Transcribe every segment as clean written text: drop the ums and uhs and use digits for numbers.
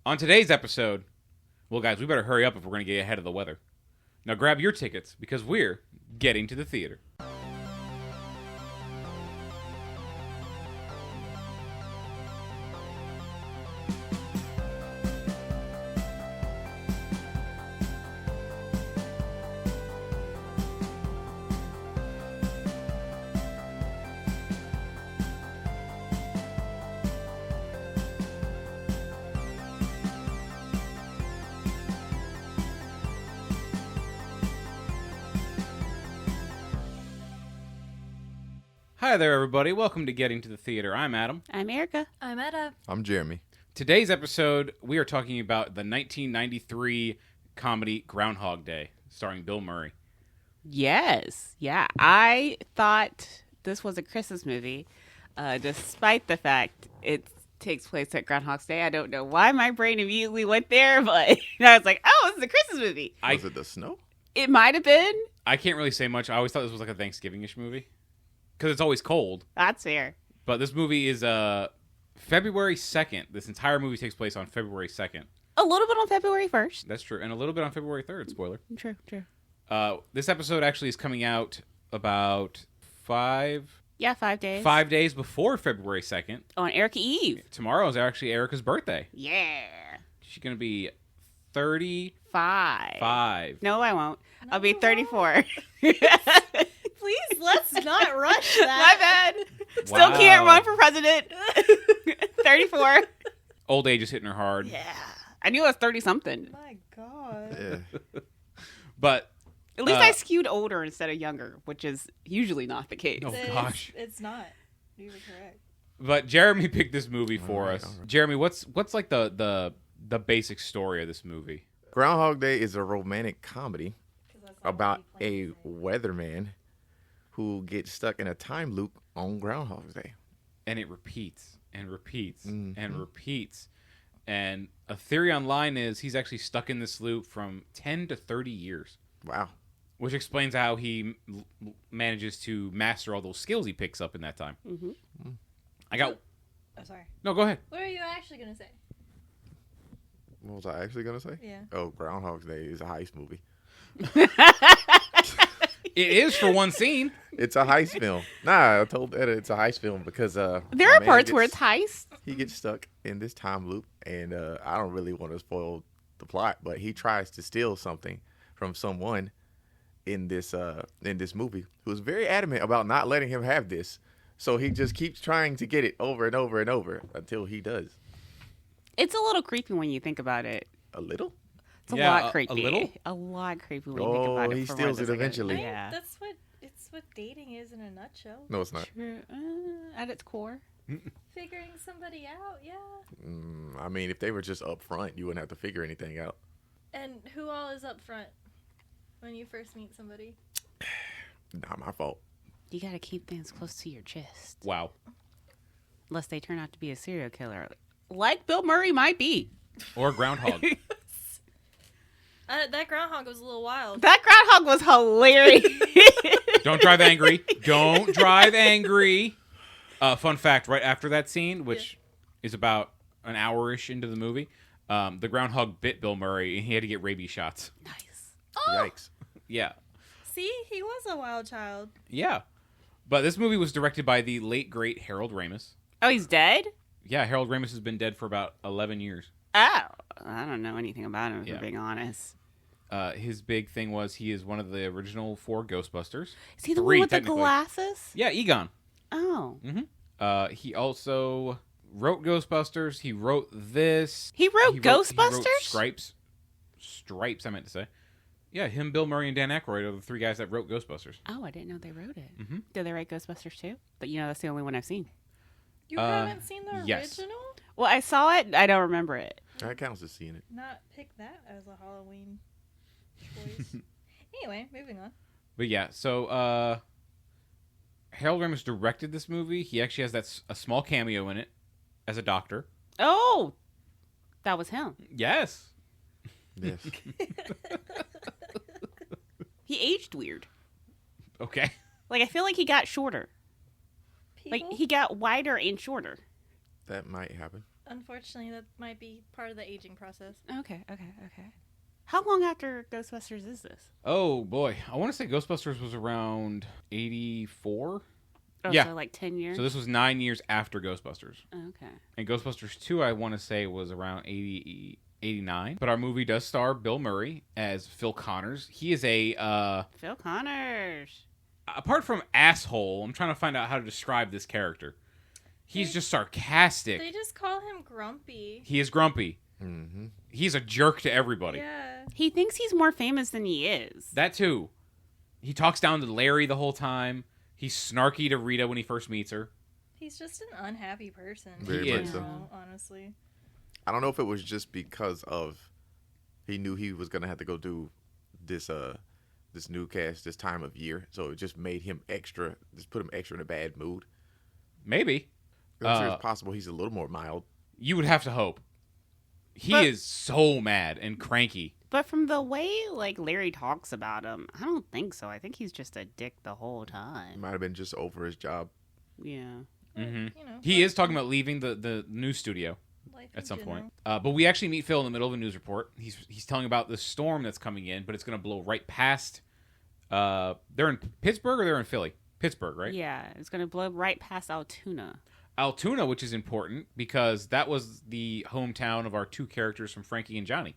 On today's episode, well, guys, we better hurry up if we're going to get ahead of the weather. Now grab your tickets because we're getting to the theater. Hi there, everybody. Welcome to Getting to the Theater. I'm Adam. I'm Erica. I'm Etta. I'm Jeremy. Today's episode, we are talking about the 1993 comedy Groundhog Day, starring Bill Murray. Yes. Yeah. I thought this was a Christmas movie, despite the fact it takes place at Groundhog's Day. I don't know why my brain immediately went there, but I was like, oh, this is a Christmas movie. Was it the snow? It might have been. I can't really say much. I always thought this was like a Thanksgiving-ish movie because it's always cold. That's fair. But this movie is February 2nd. This entire movie takes place on February 2nd. A little bit on February 1st. That's true. And a little bit on February 3rd, spoiler. True. This episode actually is coming out about 5 days. 5 days before February 2nd. On Erica Eve. Tomorrow is actually Erica's birthday. Yeah. She's going to be 35. No, I won't. No, I'll be you 34. Please, let's not rush My that. bad. Still can't run for president. 34. Old age is hitting her hard. Yeah. I knew I was 30-something. My God. Yeah. But At least I skewed older instead of younger, which is usually not the case. Oh, gosh. It's not. You were correct. But Jeremy picked this movie for us. All right. Jeremy, what's like the basic story of this movie? Groundhog Day is a romantic comedy about a weatherman who gets stuck in a time loop on Groundhog Day. And it repeats and repeats Mhm. and repeats. And a theory online is he's actually stuck in this loop from 10 to 30 years. Wow. Which explains how he manages to master all those skills he picks up in that time. Mm-hmm. I got... Oh, sorry. No, go ahead. What are you actually going to say? What was I actually going to say? Yeah. Oh, Groundhog Day is a heist movie. It is for one scene. It's a heist film. Nah, I told Etta it's a heist film because There my are man parts where it's heist. he gets stuck in this time loop, and I don't really want to spoil the plot, but he tries to steal something from someone in this movie who's very adamant about not letting him have this. So he just keeps trying to get it over and over and over until he does. It's a little creepy when you think about it. A little? It's a Yeah, lot a creepy. little? A lot creepy when you think about it. He for steals what it the second- eventually. Yeah. That's what dating is in a nutshell. No, it's not. True. At its core. Figuring somebody out, yeah. I mean, if they were just up front, you wouldn't have to figure anything out. And who all is up front when you first meet somebody? Not my fault. You gotta keep things close to your chest. Wow. Unless they turn out to be a serial killer. Like Bill Murray might be. Or Groundhog. That groundhog was a little wild. That groundhog was hilarious. Don't drive angry. Don't drive angry. Fun fact, right after that scene, which is about an hour-ish into the movie, the groundhog bit Bill Murray, and he had to get rabies shots. Nice. Oh, Yikes. Yeah. see, he was a wild child. Yeah. But this movie was directed by the late, great Harold Ramis. Oh, he's dead? Yeah, Harold Ramis has been dead for about 11 years. Oh. I don't know anything about him, if Yeah. we're being honest. His big thing was he is one of the original 4 Ghostbusters. Is he the 3, one with the technically. glasses? Yeah, Egon. Oh. He also wrote Ghostbusters. He wrote this. He wrote Ghostbusters? He wrote Stripes, I meant to say. Yeah, him, Bill Murray, and Dan Aykroyd are the 3 guys that wrote Ghostbusters. Oh, I didn't know they wrote it. Mhm. Did they write Ghostbusters too? But that's the only one I've seen. You haven't seen the yes. original? Well, I saw it. I don't remember it. That counts as seeing it. Not pick that as a Halloween choice. Anyway, moving on. But yeah, so Harold Ramis directed this movie. He actually has a small cameo in it as a doctor. Oh, that was him. Yes. Yes. He aged weird. Okay. Like, I feel like he got shorter. People? Like, he got wider and shorter. That might happen. unfortunately, that might be part of the aging process. Okay. How long after Ghostbusters is this? Oh boy, I want to say Ghostbusters was around 84. Oh, Yeah. so like 10 years? So this was 9 years after Ghostbusters. Okay. And Ghostbusters 2, I want to say, was around 89. But our movie does star Bill Murray as Phil Connors. He is a... Phil Connors. apart from asshole, I'm trying to find out how to describe this character. He's just sarcastic. They just call him Grumpy. He is grumpy. Mm-hmm. He's a jerk to everybody. Yeah. He thinks he's more famous than he is. That too. He talks down to Larry the whole time. He's snarky to Rita when he first meets her. He's just an unhappy person. Very He much is. so. Honestly. I don't know if it was just because of he knew he was gonna have to go do this this new cast this time of year, so it just made him just put him extra in a bad mood. Maybe. I'm sure it's possible he's a little more mild. You would have to hope. He But- is so mad and cranky. But from the way like Larry talks about him, I don't think so. I think he's just a dick the whole He time. might have been just over his job. Yeah. Mm-hmm. You know, He is talking about leaving the news studio life at in some general. point. But we actually meet Phil in the middle of a news report. He's telling about the storm that's coming in, but it's going to blow right past. They're in Pittsburgh or they're in Philly? Pittsburgh, right? Yeah, it's going to blow right past Altoona. Altoona, which is important because that was the hometown of our two characters from Frankie and Johnny.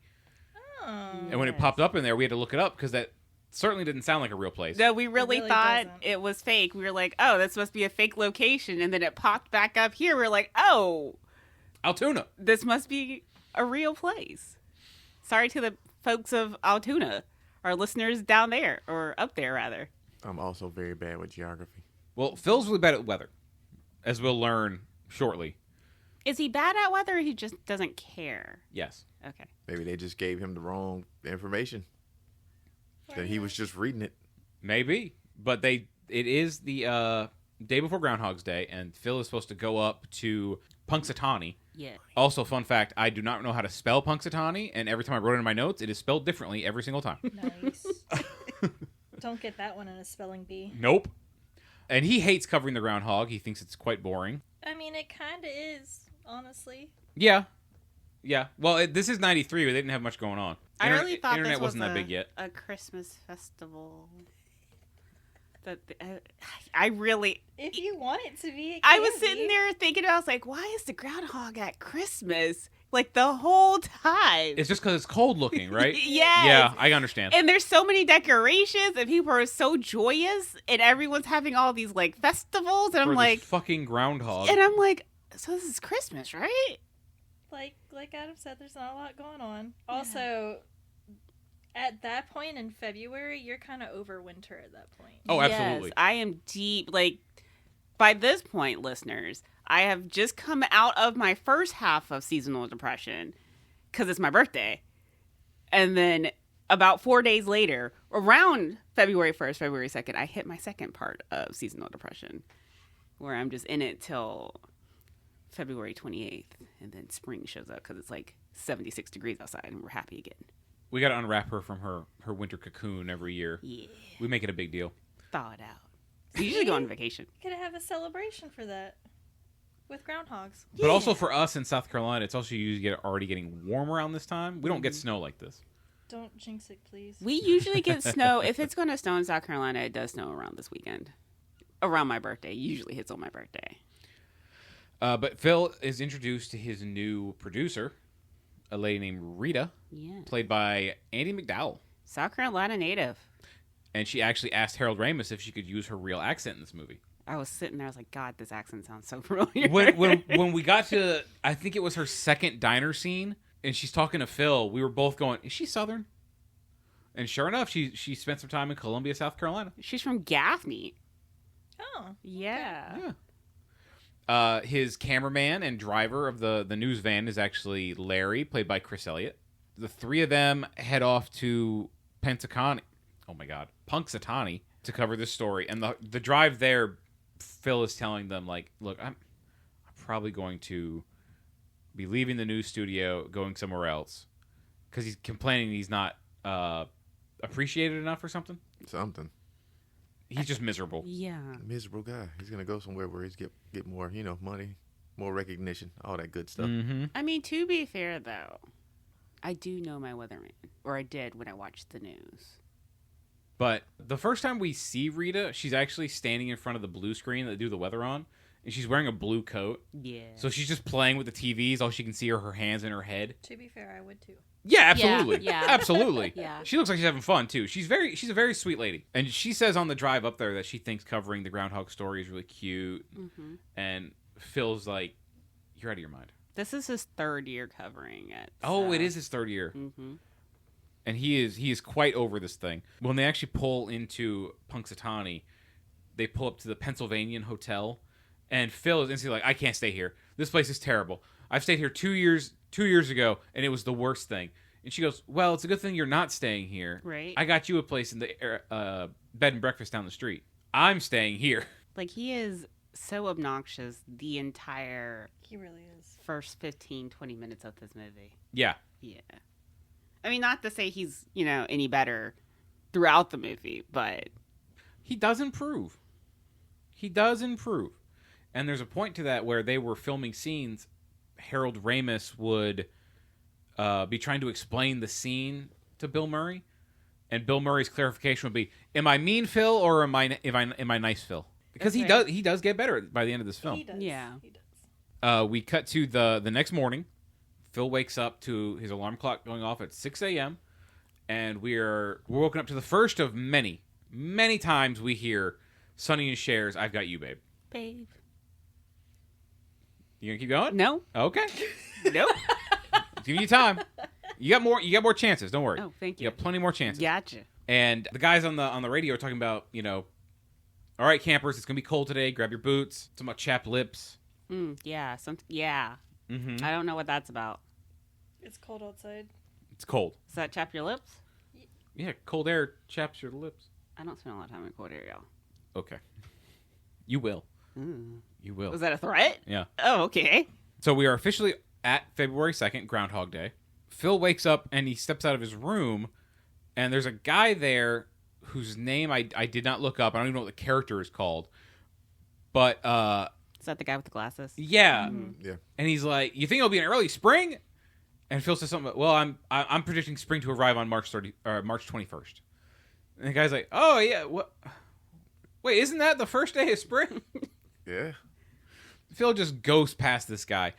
Oh. And when it popped up in there, we had to look it up because that certainly didn't sound like a real place. No, we really, really thought doesn't. it was fake. We were like, oh, this must be a fake location. And then it popped back up here. We are like, oh, Altoona. this must be a real place. Sorry to the folks of Altoona, our listeners down there, or up there, rather. I'm also very bad with geography. Well, Phil's really bad at weather, as we'll learn shortly. Is he bad at weather or he just doesn't care? Yes. Okay. Maybe they just gave him the wrong information. That he was just reading it. Maybe. But it is the day before Groundhog's Day, and Phil is supposed to go up to Punxsutawney. Yeah. Also, fun fact, I do not know how to spell Punxsutawney, and every time I wrote it in my notes, it is spelled differently every single time. Nice. Don't get that one in a spelling bee. Nope. And he hates covering the groundhog. He thinks it's quite boring. I mean, it kind of is, honestly. Yeah. Yeah. Well, this is 93. They didn't have much going on. I really thought Internet this was wasn't that big yet. a Christmas festival. I really... If you want it to be, it I can was be. sitting there thinking, I was like, why is the groundhog at Christmas? Like, the whole time. It's just because it's cold looking, right? Yes. Yeah, I understand. And there's so many decorations, and people are so joyous, and everyone's having all these, like, festivals, and For I'm this like... fucking groundhog. And I'm like, so this is Christmas, right? Like Adam said, there's not a lot going on. Also, at that point in February, you're kind of over winter at that point. Oh, Yes, absolutely. I am deep. Like, by this point, listeners, I have just come out of my first half of seasonal depression because it's my birthday. And then about 4 days later, around February 1st, February 2nd, I hit my second part of seasonal depression where I'm just in it till February 28th. And then spring shows up because it's like 76 degrees outside and we're happy again. We got to unwrap her from her winter cocoon every year. Yeah. We make it a big deal. Thaw it out. So you usually go on vacation. You could have a celebration for that with groundhogs. But also for us in South Carolina, it's also usually already getting warm around this time. We don't get snow like this. Don't jinx it, please. We usually get snow. If it's going to snow in South Carolina, it does snow around this weekend. Around my birthday. Usually hits on my birthday. But Phil is introduced to his new producer, a lady named Rita, Yeah. played by Andie MacDowell. South Carolina native. And she actually asked Harold Ramis if she could use her real accent in this movie. I was sitting there. I was like, God, this accent sounds so familiar. When we got to, I think it was her second diner scene, and she's talking to Phil, we were both going, is she Southern? And sure enough, she spent some time in Columbia, South Carolina. She's from Gaffney. Oh. Yeah. Yeah. His cameraman and driver of the news van is actually Larry, played by Chris Elliott. The three of them head off to Punxsutawney to cover this story. And the drive there, Phil is telling them, like, look, I'm probably going to be leaving the news studio, going somewhere else. Because he's complaining he's not appreciated enough or something. Something. He's just miserable. Yeah. Miserable guy. He's gonna go somewhere where he's get more, money. more recognition, all that good stuff. Mm-hmm. I mean, to be fair, though, I do know my weatherman. Or I did when I watched the news. But the first time we see Rita, she's actually standing in front of the blue screen that they do the weather on, and she's wearing a blue coat. Yeah. So she's just playing with the TVs. All she can see are her hands and her head. To be fair, I would too. Yeah, absolutely. Yeah. Absolutely. Yeah. She looks like she's having fun, too. She's a very sweet lady. And she says on the drive up there that she thinks covering the Groundhog story is really cute. Mm-hmm. And Phil's like, you're out of your mind. This is his third year covering it. Oh, so- it is his third year. Mm-hmm. And he is quite over this thing. When they actually pull into Punxsutawney, they pull up to the Pennsylvanian Hotel, and Phil is instantly like, I can't stay here. This place is terrible. I've stayed here 2 years ago, and it was the worst thing. And she goes, well, it's a good thing you're not staying here. Right. I got you a place in the bed and breakfast down the street. I'm staying here. Like, he is so obnoxious the entire He really is. first 15, 20 minutes of this movie. Yeah. Yeah. I mean, not to say he's, any better throughout the movie, but... He does improve. He does improve. And there's a point to that where they were filming scenes. Harold Ramis would be trying to explain the scene to Bill Murray, and Bill Murray's clarification would be, "Am I mean Phil or am I nice Phil?" Because Okay. he does get better by the end of this film. He does. Yeah. He does. We cut to the next morning. Phil wakes up to his alarm clock going off at 6 a.m. and we're woken up to the first of many times we hear Sonny and Cher's "I've Got You, Babe." Babe. You gonna keep going? No. Okay. Nope. Give you time. You got more chances. Don't worry. Oh, thank You you. got plenty more chances. Gotcha. And the guys on the radio are talking about, all right, campers, it's gonna be cold today. Grab your boots. Talking about chapped lips. Yeah. Yeah. Mm-hmm. I don't know what that's about. It's cold outside. It's cold. Does that chap your lips? Yeah, cold air chaps your lips. I don't spend a lot of time in cold air, y'all. Okay. You will. Mm. You will. Was that a threat? Yeah. Oh, okay. So we are officially at February 2nd, Groundhog Day. Phil wakes up and he steps out of his room, and there's a guy there whose name I did not look up. I don't even know what the character is called. But, Is that the guy with the glasses? yeah. Yeah. And he's like, "You think it'll be an early spring?" And Phil says something about, "Well, I'm predicting spring to arrive on March 21st." And the guy's like, "Oh, yeah, what? Wait, isn't that the first day of spring?" Yeah. Phil just goes past this guy.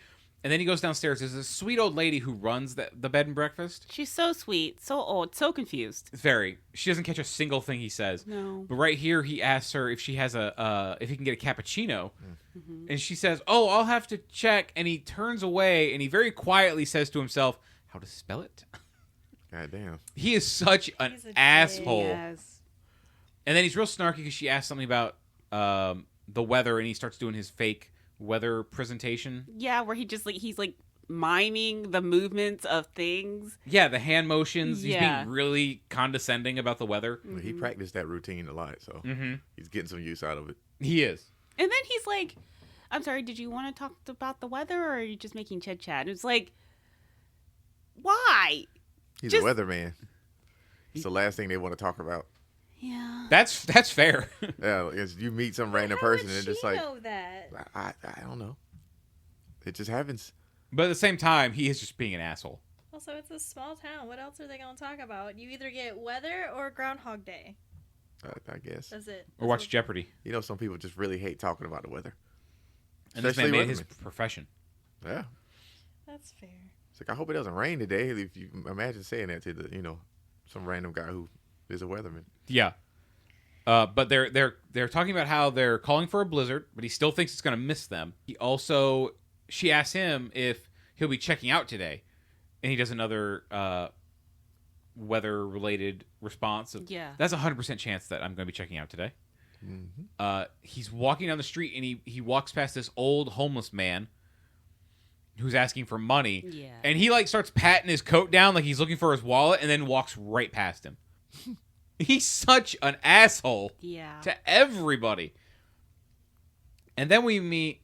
And then he goes downstairs. There's a sweet old lady who runs the bed and breakfast. She's so sweet, so old, so confused. Very. She doesn't catch a single thing he says. No. But right here, he asks her if she has if he can get a cappuccino. Mm-hmm. And she says, "Oh, I'll have to check." And he turns away and he very quietly says to himself, "How to spell it?" God damn. He is such an He's a asshole. Yes. And then he's real snarky because she asks something about the weather, and he starts doing his fake weather presentation. Yeah, where he's like miming the movements of things. Yeah, the hand motions. He's Yeah. being really condescending about the weather. Well, he practiced that routine a lot, so Mm-hmm. he's getting some use out of it. He is. And then he's like, "I'm sorry, did you want to talk about the weather, or are you just making chit chat?" And it's like, why? He's Just- a weatherman. It's the last thing they want to talk about. Yeah. That's fair. Yeah, because you meet some random How person would and she it's like, know that? I don't know. It just happens. But at the same time, he is just being an asshole. Also, it's a small town. What else are they going to talk about? You either get weather or Groundhog Day. I guess. That's it. Or watch Jeopardy. You know, some people just really hate talking about the weather. And this man Especially made his weathermen. profession. Yeah. That's fair. It's like, I hope it doesn't rain today. If you imagine saying that to some random guy who is a weatherman. Yeah. But they're talking about how they're calling for a blizzard, but he still thinks it's going to miss them. She asks him if he'll be checking out today, and he does another weather-related response. Yeah. That's 100% chance that I'm going to be checking out today. Mm-hmm. He's walking down the street, and he walks past this old homeless man who's asking for money. Yeah. And he starts patting his coat down like he's looking for his wallet, and then walks right past him. He's such an asshole Yeah. to everybody. And then we meet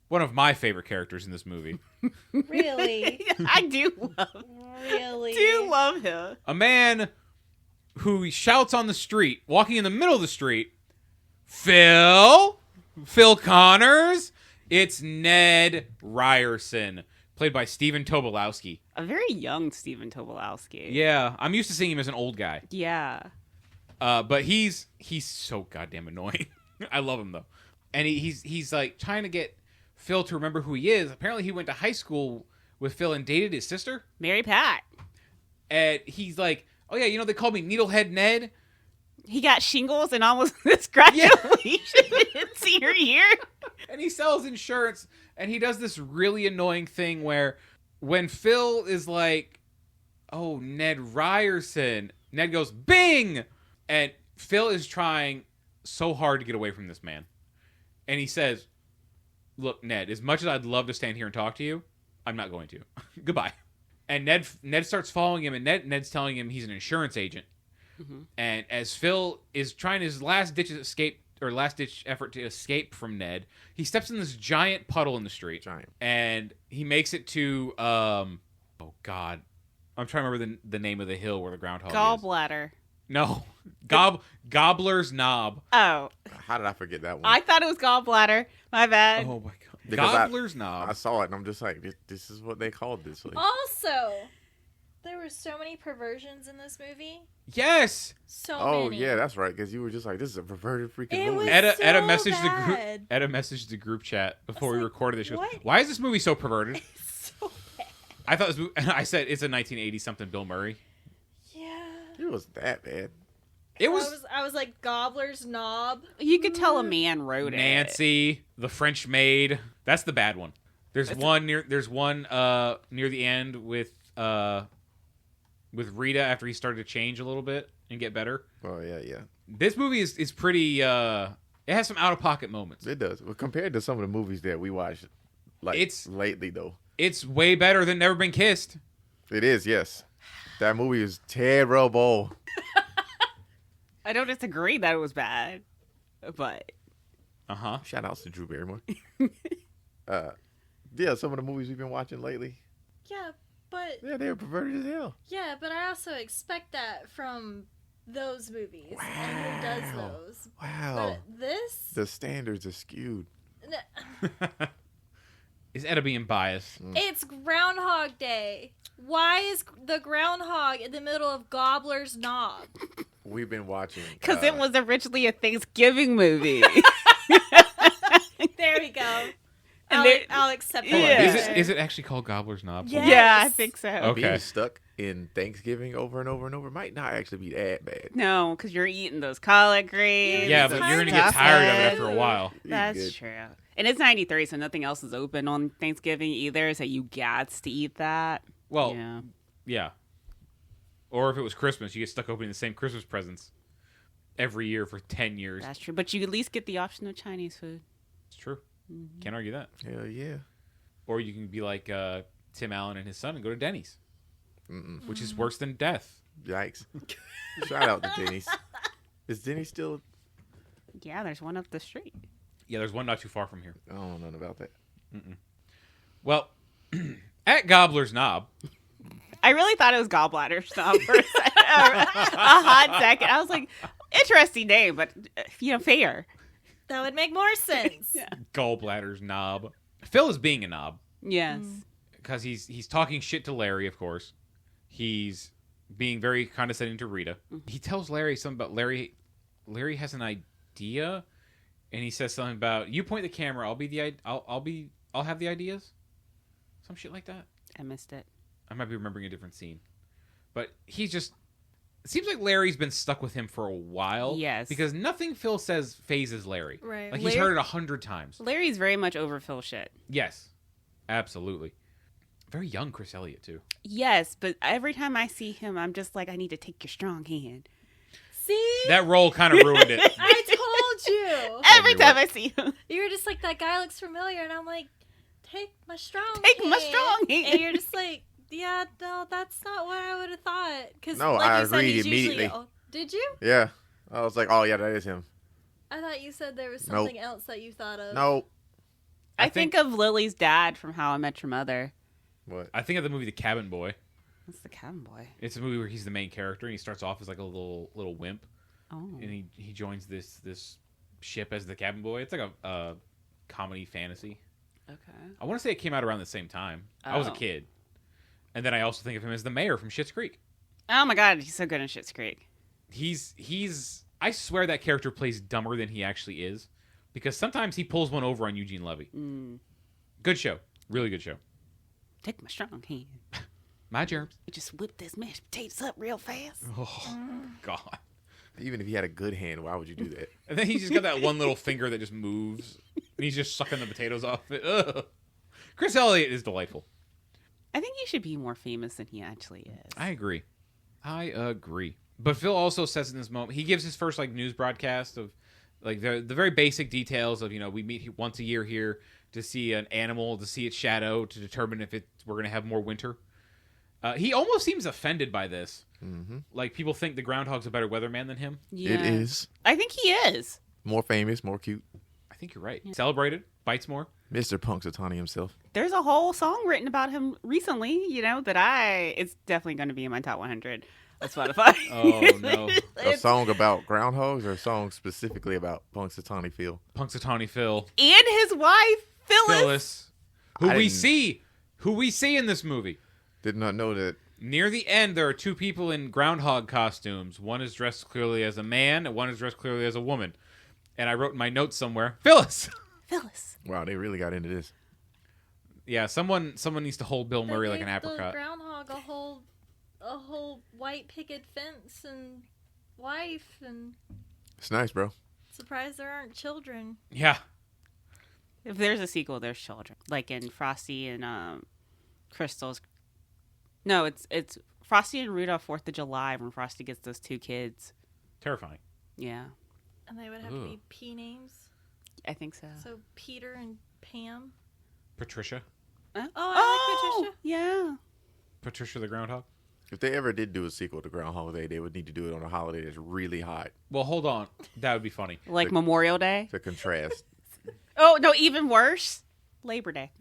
one of my favorite characters in this movie. Really? I do love him. A man who shouts on the street, walking in the middle of the street, Phil Connors, It's Ned Ryerson, played by Stephen Tobolowsky. A very young Stephen Tobolowsky. Yeah, I'm used to seeing him as an old guy. Yeah. But he's so goddamn annoying. I love him though, and he's like trying to get Phil to remember who he is. Apparently, he went to high school with Phil and dated his sister. Mary Pat. And he's like, "Oh yeah, they called me Needlehead Ned." He got shingles and almost this graduation in senior year. And he sells insurance, and he does this really annoying thing where when Phil is like, "Oh, Ned Ryerson," Ned goes, "Bing!" And Phil is trying so hard to get away from this man. And he says, "Look, Ned, as much as I'd love to stand here and talk to you, I'm not going to. Goodbye." And Ned starts following him, and Ned's telling him he's an insurance agent. Mm-hmm. And as Phil is trying his last-ditch effort to escape from Ned, he steps in this giant puddle in the street. And he makes it to, oh, God. I'm trying to remember the name of the hill where the groundhog is. Gallbladder. No. Gobbler's Knob. Oh. How did I forget that one? I thought it was gallbladder. My bad. Oh, my God. Because Gobbler's Knob. I saw it, and I'm just like, this is what they called this. Like. Also, there were so many perversions in this movie. Yes. So oh, many. yeah, that's right. Because you were just like, this is a perverted freaking movie. Was Etta so messaged bad. Etta messaged the group chat before we like, recorded this. She goes, what? "Why is this movie so perverted?" It's so bad. I thought this movie, I said it's a 1980 something Bill Murray. Yeah. It wasn't that bad. It was I was like Gobbler's Knob. You could tell a man wrote it. Nancy, the French maid. That's the bad one. There's one near the end with Rita after he started to change a little bit and get better. Oh, yeah. This movie is pretty it has some out of pocket moments. It does. Well, compared to some of the movies that we watched lately though. It's way better than Never Been Kissed. It is, yes. That movie is terrible. I don't disagree that it was bad, but Shout outs to Drew Barrymore. Yeah, some of the movies we've been watching lately. Yeah, but Yeah, they were perverted as hell. yeah, but I also expect that from those movies and who does those. Wow. But this, The standards are skewed. Is Etta being biased? it's Groundhog Day. Why is the groundhog in the middle of Gobbler's Knob? We've been watching because it was originally a Thanksgiving movie. There we go. And I'll accept Yeah. that. Is it actually called Gobbler's Knob? Yeah. Yeah, I think so. Okay. being stuck in Thanksgiving over and over and over might not actually be that bad. No, because you're eating those collard greens. Yeah, It's but you're gonna hard get to tired of it say. after a while. That's Good. true. And it's 93, so nothing else is open on Thanksgiving either, so you gots to eat that. Well, Yeah. yeah. Or if it was Christmas, you get stuck opening the same Christmas presents every year for 10 years. That's true. But you at least get the option of Chinese food. It's true. Can't argue that. Hell yeah. Or you can be like Tim Allen and his son and go to Denny's, which is worse than death. Yikes. Shout out to Denny's. Is Denny's still... Yeah, there's one up the street. Yeah, there's one not too far from here. I don't know nothing about that. Well, at Gobbler's Knob, I really thought it was gallbladder stuff for a hot second. I was like, interesting name, but fair. That would make more sense. Gallbladder's Knob. Phil is being a knob Yes. because he's talking shit to Larry, of course. He's being very condescending to Rita. He tells Larry something about Larry has an idea, and he says something about you point the camera. I'll have the ideas. Some shit like that. I missed it. I might be remembering a different scene, but it seems like Larry's been stuck with him for a while. Yes. Because nothing Phil says phases Larry. Right. Like he's heard it 100 times. Larry's very much over Phil shit. Yes. Absolutely. Very young Chris Elliott, too. Yes, but every time I see him, I'm just like, I need to take your strong hand. See? That role kind of ruined it. I told you. Every time I see him. You were just like, that guy looks familiar. And I'm like, take my strong Take my hand. strong hand. And you're just like, yeah, no, that's not what I would have thought. Cause No, like I you said, agreed he's usually- immediately. oh, did you? Yeah. I was like, oh, yeah, that is him. I thought you said there was Nope. something else that you thought of. No. I think of Lily's dad from How I Met Your Mother. What? I think of the movie The Cabin Boy. That's the cabin boy. It's a movie where he's the main character, and he starts off as like a little wimp, Oh. and he joins this ship as the cabin boy. It's like a comedy fantasy. Okay. I want to say it came out around the same time. I was a Oh. kid. And then I also think of him as the mayor from Schitt's Creek. Oh my God, he's so good in Schitt's Creek. He's I swear that character plays dumber than he actually is, because sometimes he pulls one over on Eugene Levy. Good show. Really good show. Take my strong hand. My germs. Just whip this mashed potatoes up real fast. Oh, God. Even if he had a good hand, why would you do that? And then he's just got that one little finger that just moves. And he's just sucking the potatoes off it. Ugh. Chris Elliott is delightful. I think he should be more famous than he actually is. I agree. But Phil also says in this moment, he gives his first news broadcast of the very basic details of, we meet once a year here to see an animal, to see its shadow, to determine if we're going to have more winter. He almost seems offended by this. Mm-hmm. Like, people think the Groundhog's a better weatherman than him. Yeah. It is. I think he is. More famous, more cute. I think you're right. Yeah. Celebrated, bites more. Mr. Punxsutawney himself. There's a whole song written about him recently, it's definitely going to be in my top 100 on Spotify. Oh, no. A song about groundhogs or a song specifically about Punxsutawney Phil? Punxsutawney Phil. And his wife, Phyllis. Who we see in this movie. Did not know that. Near the end, there are two people in groundhog costumes. One is dressed clearly as a man, and one is dressed clearly as a woman. And I wrote in my notes somewhere, Phyllis. Wow, they really got into this. Yeah, someone needs to hold Bill Murray like an apricot. The groundhog a whole white picket fence and wife, and It's nice, bro. surprised there aren't children. Yeah. If there's a sequel, there's children. Like in Frosty and Crystal's. No, it's Frosty and Rudolph 4th of July when Frosty gets those two kids. Terrifying. Yeah, And they would have to be P names. I think so. So Peter and Pam. Patricia. I like Patricia. Yeah. Patricia the Groundhog. If they ever did do a sequel to Groundhog Day, they would need to do it on a holiday that's really hot Well, hold on. That would be funny. Like Memorial Day. to contrast. Oh, no, even worse. Labor Day.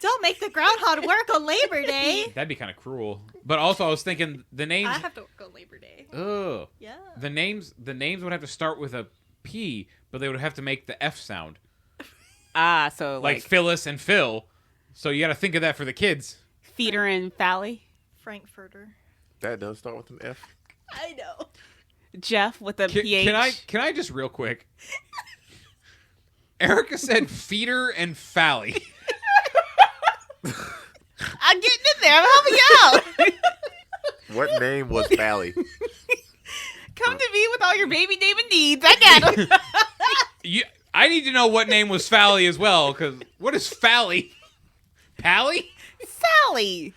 Don't make the groundhog work on Labor Day. That'd be kind of cruel. But also, I was thinking the names. I have to work on Labor Day. Ugh. Yeah. The names would have to start with a P, but they would have to make the F sound. So Like Phyllis and Phil. So you got to think of that for the kids. Feeder and Fally. Frankfurter. That does start with an F. I know. Jeff with a PH. Can I just real quick? Erica said feeder and Fally. I'm getting in there. I'm helping you out. What name was Fally? Come to me with all your baby David needs. I got him. I need to know what name was Fally as well, because what is Fally? Pally? Sally.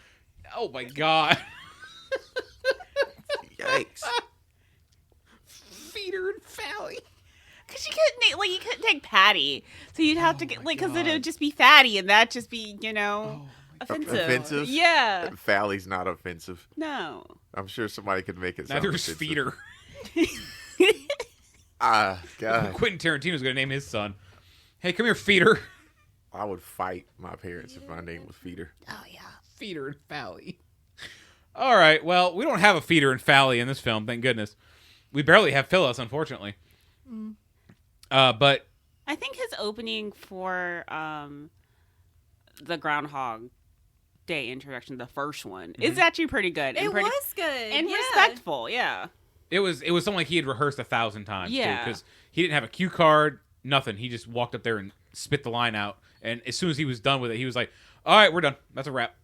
Oh my God. Yikes. Feeder and Fally. Because you couldn't take Patty, so you'd have to get because then it God. would just be Fatty, and that'd just be offensive. Offensive? Yeah. Fally's not offensive. No. I'm sure somebody could make it sound Neither is offensive. Feeder. God. Quentin Tarantino's going to name his son. Hey, come here, Feeder. I would fight my parents if my name was Feeder. Oh yeah. Feeder and Fally. All right. Well, we don't have a Feeder and Fally in this film, thank goodness. We barely have Phyllis, unfortunately. But I think his opening for the Groundhog Day introduction, the first one, is actually pretty good. It was good. and yeah. respectful. Yeah. it was something like he had rehearsed 1,000 times. Yeah. Because he didn't have a cue card, nothing. He just walked up there and spit the line out. And as soon as he was done with it, he was like, "All right, we're done. That's a wrap."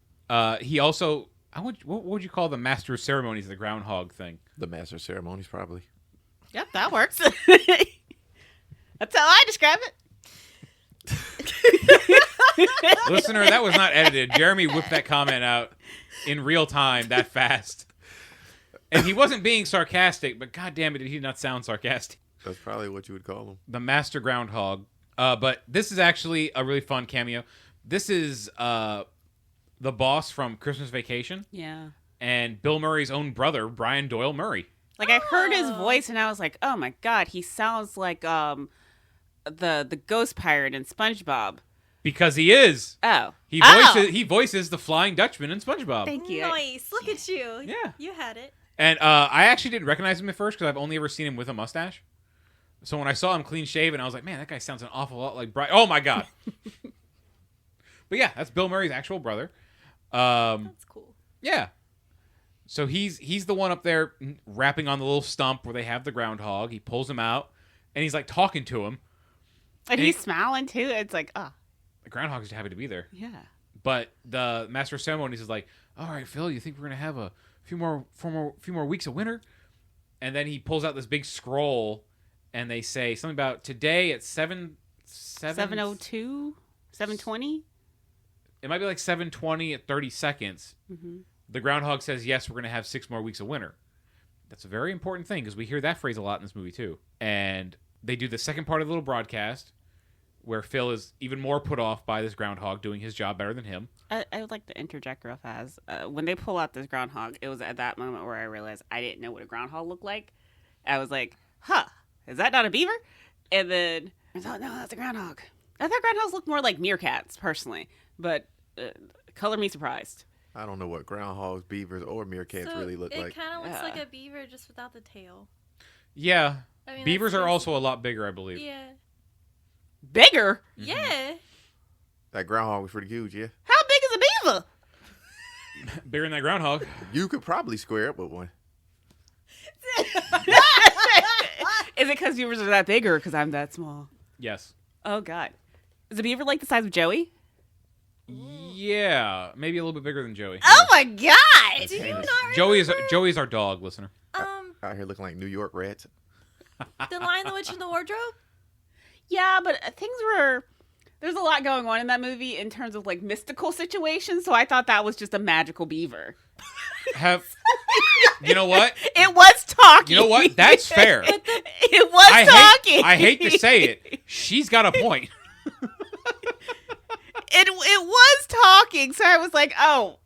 He also, what would you call the master of ceremonies of the Groundhog thing? The master of ceremonies, probably. Yep, that works. That's how I describe it. Listener, that was not edited. Jeremy whipped that comment out in real time that fast. And he wasn't being sarcastic, but god damn it, did he not sound sarcastic. That's probably what you would call him. The Master Groundhog. But this is actually a really fun cameo. This is the boss from Christmas Vacation Yeah. and Bill Murray's own brother, Brian Doyle-Murray. Like I heard his voice and I was like, "Oh my god, he sounds like the ghost pirate in SpongeBob." Because he is. Oh. He voices the Flying Dutchman in SpongeBob. Thank you. Nice. Look at you. Yeah. You had it. And I actually didn't recognize him at first because I've only ever seen him with a mustache. So when I saw him clean shaven, I was like, man, that guy sounds an awful lot like Brian. Oh my god. But yeah, that's Bill Murray's actual brother. That's cool. Yeah. So he's the one up there rapping on the little stump where they have the groundhog. He pulls him out, and he's like talking to him. And he's smiling too. It's like, oh. The groundhog's just happy to be there. Yeah. But the master of ceremonies is like, all right, Phil, you think we're gonna have a few more weeks of winter? And then he pulls out this big scroll, and they say something about today at 7:02, 7:20. It might be like 7:20 at 30 seconds. Mm-hmm. The groundhog says, yes, we're going to have 6 more weeks of winter. That's a very important thing because we hear that phrase a lot in this movie too. And they do the second part of the little broadcast where Phil is even more put off by this groundhog doing his job better than him. I would like to interject real fast. When they pull out this groundhog, it was at that moment where I realized I didn't know what a groundhog looked like. I was like, huh, is that not a beaver? And then I thought, no, that's a groundhog. I thought groundhogs looked more like meerkats, personally. But color me surprised. I don't know what groundhogs, beavers, or meerkats really look like. It kind of looks like a beaver just without the tail. Yeah. I mean, Beavers are also a lot bigger, I believe. Yeah. Bigger? Mm-hmm. Yeah. That groundhog was pretty huge, yeah. How big is a beaver? Bigger than that groundhog. You could probably square up with one. Is it because beavers are that big or because I'm that small? Yes. Oh, God. Is a beaver like the size of Joey? Yeah. Maybe a little bit bigger than Joey. Oh, my God. Do you not Joey's our dog, listener. Out here looking like New York rats. The Lion, the Witch, and the Wardrobe? Yeah, but there's a lot going on in that movie in terms of like mystical situations, so I thought that was just a magical beaver. You know what? It was talking. You know what? That's fair. It was talking. I hate to say it. She's got a point. It was talking, so I was like, oh,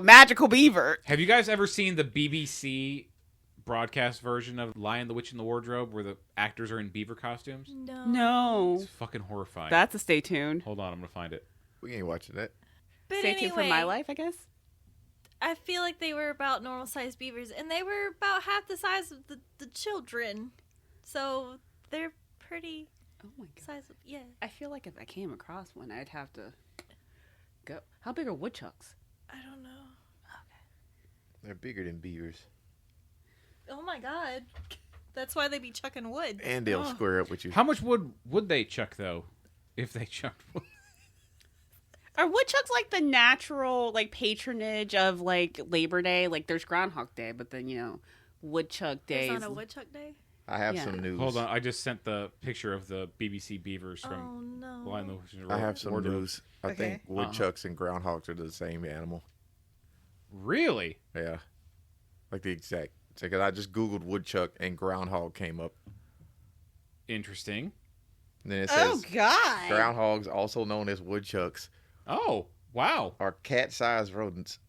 magical beaver. Have you guys ever seen the BBC broadcast version of Lion, the Witch, and the Wardrobe where the actors are in beaver costumes? No. It's fucking horrifying. That's a stay tuned. Hold on, I'm going to find it. We ain't watching that. But Stay tuned for my life, I guess. I feel like they were about normal-sized beavers, and they were about half the size of the children. So they're pretty Oh my God. size of, yeah. I feel like if I came across one, I'd have to go. How big are woodchucks? I don't know. They're bigger than beavers. Oh my God. That's why they be chucking wood. And they'll square up with you. How much wood would they chuck, though, if they chucked wood? Are woodchucks like the natural like patronage of like Labor Day? Like there's Groundhog Day, but then Woodchuck Day. It's on a Woodchuck Day? I have some news. Hold on, I just sent the picture of the BBC beavers Oh from no. Lion, the Witch, and the I have some Wardrobe. news. I think woodchucks and groundhogs are the same animal. Really? Yeah. Like the exact. Because I just Googled woodchuck and groundhog came up. Interesting. And then it says God. groundhogs, also known as woodchucks, Oh, wow. are cat-sized rodents.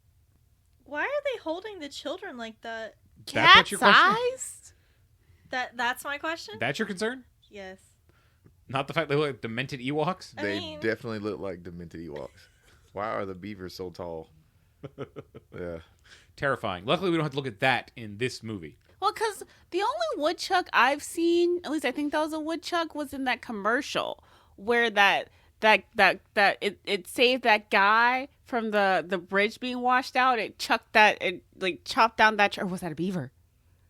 Why are they holding the children like that? That's what your question? Cat-sized? That's my question? That's your concern? Yes. Not the fact they look like demented Ewoks? I They mean- definitely look like demented Ewoks. Why are the beavers so tall? Yeah. Terrifying. Luckily, we don't have to look at that in this movie. Well, because the only woodchuck I've seen, at least I think that was a woodchuck, was in that commercial where it saved that guy from the bridge being washed out. It chopped down that tree. Or was that a beaver?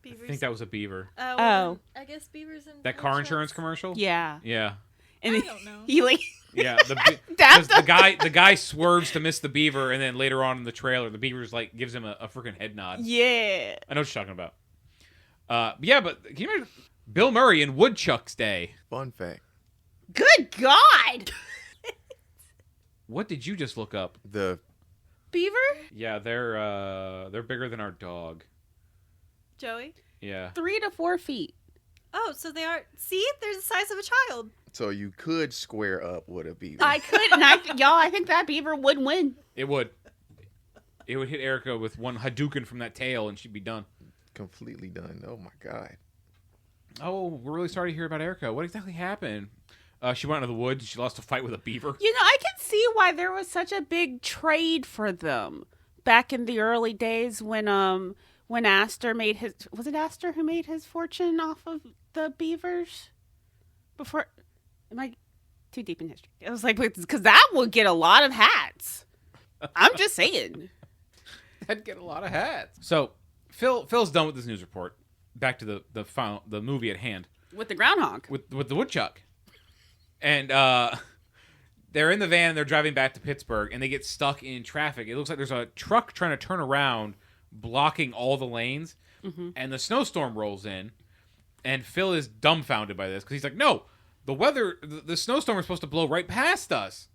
Beavers. I think that was a beaver. Oh. I guess beavers and That car woodchucks. insurance commercial? Yeah. Yeah. And I then don't know. he like Yeah. That's Because the guy swerves to miss the beaver, and then later on in the trailer, the beaver's like gives him a freaking head nod. yeah. I know what you're talking about. Yeah, but can you imagine Bill Murray in Woodchuck's Day? Fun fact. Good God. What did you just look up? The Beaver? Yeah, they're bigger than our dog. Joey? Yeah. 3 to 4 feet. Oh, so they are. See? They're the size of a child. So you could square up with a beaver. I could, and I think that beaver would win. It would. It would hit Erica with one Hadouken from that tail, and she'd be done. Completely done. Oh my God. Oh, we're really sorry to hear about Erica. What exactly happened? She went into the woods. She lost a fight with a beaver. I can see why there was such a big trade for them back in the early days when when Astor made his... Was it Astor who made his fortune off of the beavers? Before... Am I too deep in history? I was like, because that would get a lot of hats. I'm just saying. That'd get a lot of hats. So, Phil's done with this news report. Back to the movie at hand. With the groundhog. With the woodchuck. And they're in the van and they're driving back to Pittsburgh and they get stuck in traffic. It looks like there's a truck trying to turn around, blocking all the lanes. Mm-hmm. And the snowstorm rolls in. And Phil is dumbfounded by this because he's like, no, the snowstorm is supposed to blow right past us.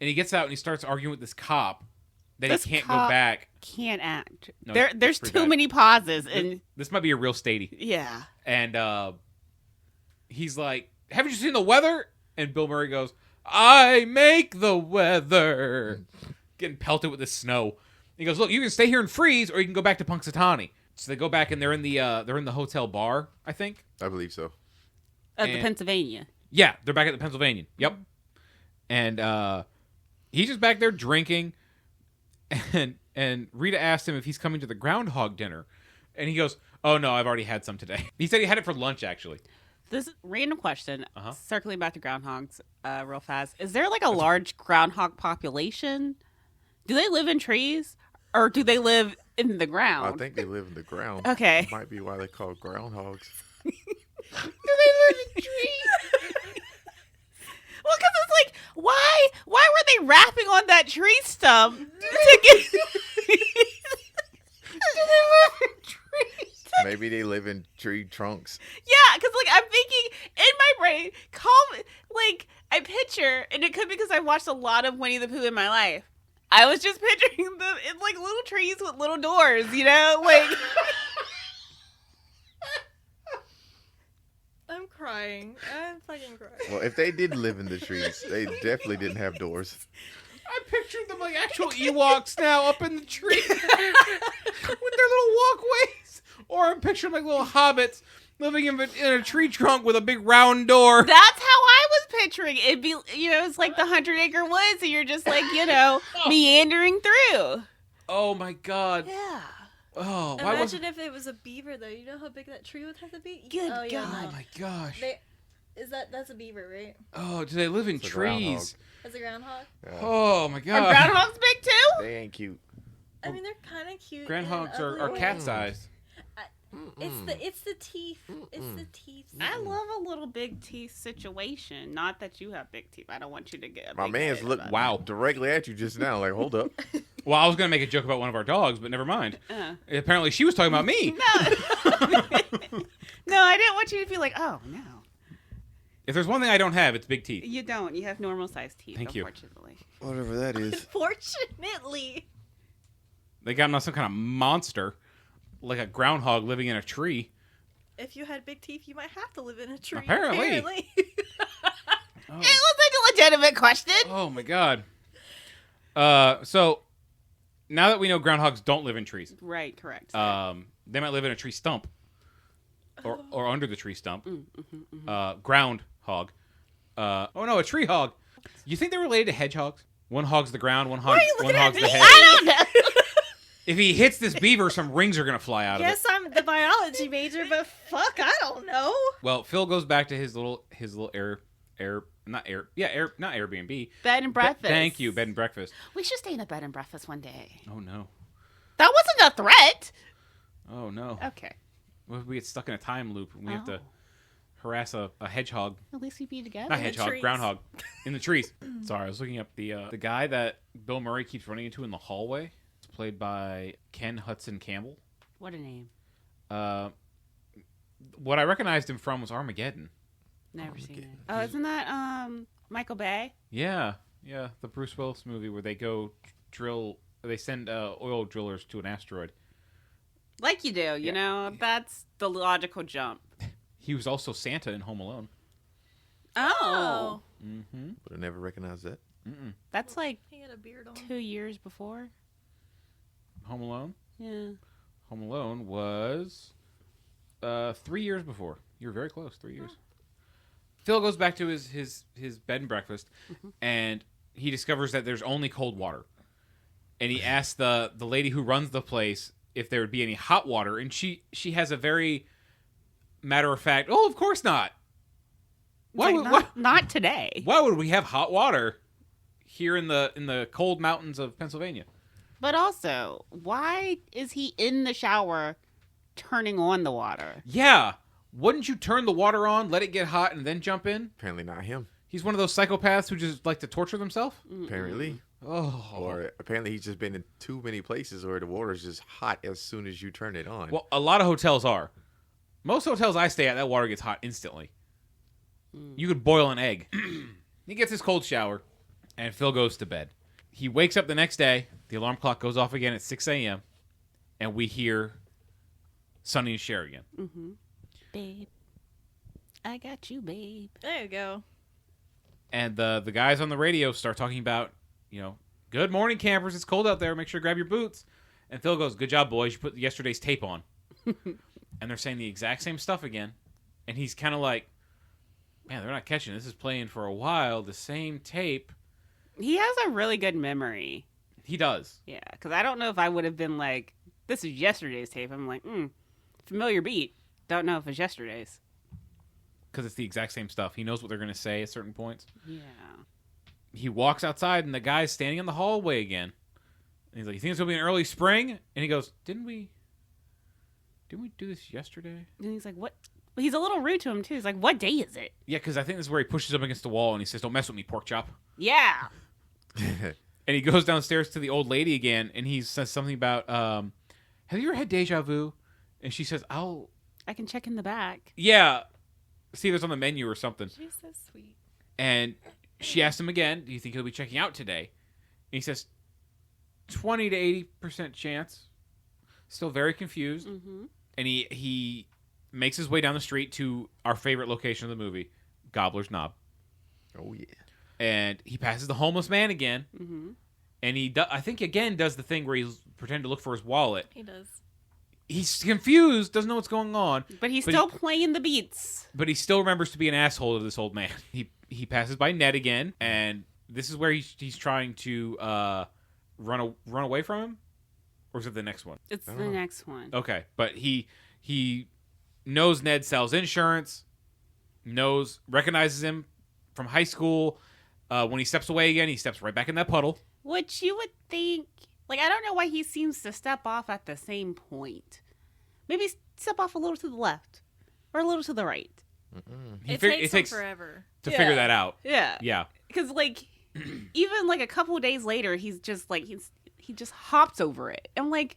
And he gets out and he starts arguing with this cop that he can't go back. Can't act. No, there's too many pauses. And this might be a real statey. Yeah. And he's like, haven't you seen the weather? And Bill Murray goes, I make the weather. Getting pelted with the snow. He goes, look, you can stay here and freeze, or you can go back to Punxsutawney. So they go back and they're in the hotel bar, I think. I believe so. At the Pennsylvania. Yeah, they're back at the Pennsylvania. Yep. And he's just back there drinking. And Rita asked him if he's coming to the Groundhog dinner. And he goes, oh, no, I've already had some today. He said he had it for lunch, actually. This random question, circling back to groundhogs real fast. Is there like a large groundhog population? Do they live in trees or do they live in the ground? I think they live in the ground. Okay. That might be why they call groundhogs. Do they live in trees? Well, because it's like, why were they rapping on that tree stump? To get... Do they live in trees? Maybe they live in tree trunks. Yeah, because like I'm thinking in my brain, I picture, and it could be because I watched a lot of Winnie the Pooh in my life. I was just picturing them in like little trees with little doors, you know, like. I'm crying. I'm fucking crying. Well, if they did live in the trees, they definitely didn't have doors. I pictured them like actual Ewoks now up in the tree with their little walkways. Or I'm picturing like little hobbits living in a tree trunk with a big round door. That's how I was picturing it. It'd be, it's like the 100-acre woods, and you're just like, meandering through. Oh my God. Yeah. Oh, imagine if it was a beaver, though. You know how big that tree would have to be? Good God. Yeah, Oh my gosh. That's a beaver, right? Oh, do they live in trees? That's a groundhog? Oh my God. Are groundhogs big too? They ain't cute. I mean, they're kind of cute. Groundhogs are cat-sized. It's the teeth. It's the teeth. I love a little big teeth situation. Not that you have big teeth. I don't want you to get a My big man's head looked about directly at you just now. Like, hold up. Well, I was going to make a joke about one of our dogs, but never mind. Apparently, she was talking about me. No, I didn't want you to feel like, oh, no. If there's one thing I don't have, it's big teeth. You don't. You have normal-sized teeth, Thank you. unfortunately. Whatever that is. Unfortunately. They got him on some kind of monster, like a groundhog living in a tree. If you had big teeth, you might have to live in a tree. Apparently. It was like a legitimate question. Oh, my God. So, now that we know groundhogs don't live in trees. Right, correct. They might live in a tree stump. Or under the tree stump. Groundhog. A tree hog. You think they're related to hedgehogs? One hog's the ground, one hog's the head. I don't know. If he hits this beaver, some rings are going to fly out of it. Yes, I'm the biology major, but fuck, I don't know. Well, Phil goes back to his little not Airbnb. Bed and breakfast. Thank you, bed and breakfast. We should stay in a bed and breakfast one day. Oh, no. That wasn't a threat. Oh, no. Okay. What if we get stuck in a time loop and we have to harass a hedgehog? At least we'd be together. Not hedgehog, groundhog. In the trees. Sorry, I was looking up the guy that Bill Murray keeps running into in the hallway. It's played by Ken Hudson Campbell. What a name. What I recognized him from was Armageddon. Never seen it. Oh, isn't that Michael Bay? Yeah, the Bruce Willis movie where they go they send oil drillers to an asteroid. Like you do, you know? That's the logical jump. He was also Santa in Home Alone. Oh. Mm-hmm. But I never recognized that. Mm-mm. That's like He had a beard on. 2 years before. Home Alone? Yeah. Home Alone was 3 years before. You were very close, 3 years. Phil goes back to his bed and breakfast, and he discovers that there's only cold water. And he asks the lady who runs the place if there would be any hot water, and she has a very matter of fact, "Oh, of course not. Not today." Why would we have hot water here in the cold mountains of Pennsylvania? But also, why is he in the shower turning on the water? Yeah. Wouldn't you turn the water on, let it get hot, and then jump in? Apparently not him. He's one of those psychopaths who just like to torture themselves? Apparently. Oh. Or apparently he's just been in too many places where the water's just hot as soon as you turn it on. Well, a lot of hotels are. Most hotels I stay at, that water gets hot instantly. You could boil an egg. He gets his cold shower, and Phil goes to bed. He wakes up the next day. The alarm clock goes off again at 6 a.m., and we hear Sonny and Cher again. Mm-hmm. Babe, I got you, babe. There you go. And the guys on the radio start talking about, good morning, campers. It's cold out there. Make sure to grab your boots. And Phil goes, good job, boys. You put yesterday's tape on. And they're saying the exact same stuff again. And he's kind of like, man, they're not catching. This is playing for a while. The same tape. He has a really good memory. He does. Yeah, because I don't know if I would have been like, this is yesterday's tape. I'm like, familiar beat. Don't know if it's yesterday's. Because it's the exact same stuff. He knows what they're going to say at certain points. Yeah. He walks outside, and the guy's standing in the hallway again. And he's like, you think it's going to be an early spring? And he goes, didn't we do this yesterday? And he's like, what? Well, he's a little rude to him, too. He's like, what day is it? Yeah, because I think this is where he pushes him against the wall, and he says, don't mess with me, pork chop. Yeah. And he goes downstairs to the old lady again, and he says something about, have you ever had deja vu? And she says, I can check in the back. Yeah. See if it's on the menu or something. She's so sweet. And she asked him again, do you think he'll be checking out today? And he says, 20 to 80% chance. Still very confused. Mm-hmm. And he makes his way down the street to our favorite location of the movie, Gobbler's Knob. Oh, yeah. And he passes the homeless man again. Mm-hmm. And he, I think, again, does the thing where he's pretending to look for his wallet. He does. He's confused, doesn't know what's going on. But he's still playing the beats. But he still remembers to be an asshole to this old man. He passes by Ned again, and this is where he's trying to run away from him? Or is it the next one? It's the next one. Okay, but he knows Ned sells insurance, recognizes him from high school. When he steps away again, he steps right back in that puddle. Which you would think, like, I don't know why he seems to step off at the same point. Maybe step off a little to the left or a little to the right. It takes him forever to figure that out. Yeah. Yeah. Because, like, even, like, a couple of days later, he's just, like, he just hops over it. I'm like,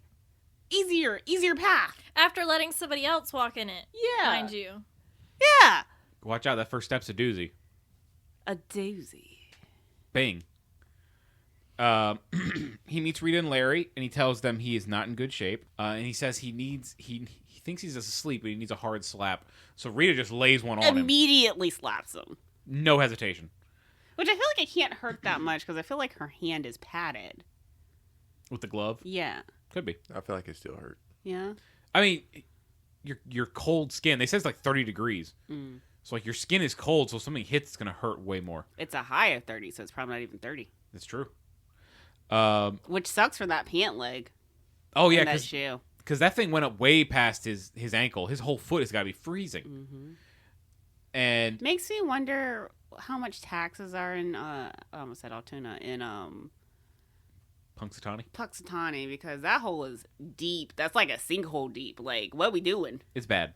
easier path. after letting somebody else walk in it. Yeah. Mind you. Yeah. Watch out, that first step's a doozy. A doozy. Bing. He meets Rita and Larry, and he tells them he is not in good shape. And he says he thinks he's asleep, but he needs a hard slap. So Rita just lays one on him. Immediately slaps him. No hesitation. Which I feel like it can't hurt that much, because I feel like her hand is padded. With the glove? Yeah. Could be. I feel like it still hurt. Yeah. I mean, your cold skin, they say it's like 30 degrees. Mm. So like your skin is cold, so if something hits, it's going to hurt way more. It's a high of 30, so it's probably not even 30. That's true. Which sucks for that pant leg. Oh, yeah. That shoe. Because that thing went up way past his ankle. His whole foot has got to be freezing. Mm-hmm. And makes me wonder how much taxes are in, I almost said Altoona, in Punxsutawney, because that hole is deep. That's like a sinkhole deep. Like, what are we doing? It's bad.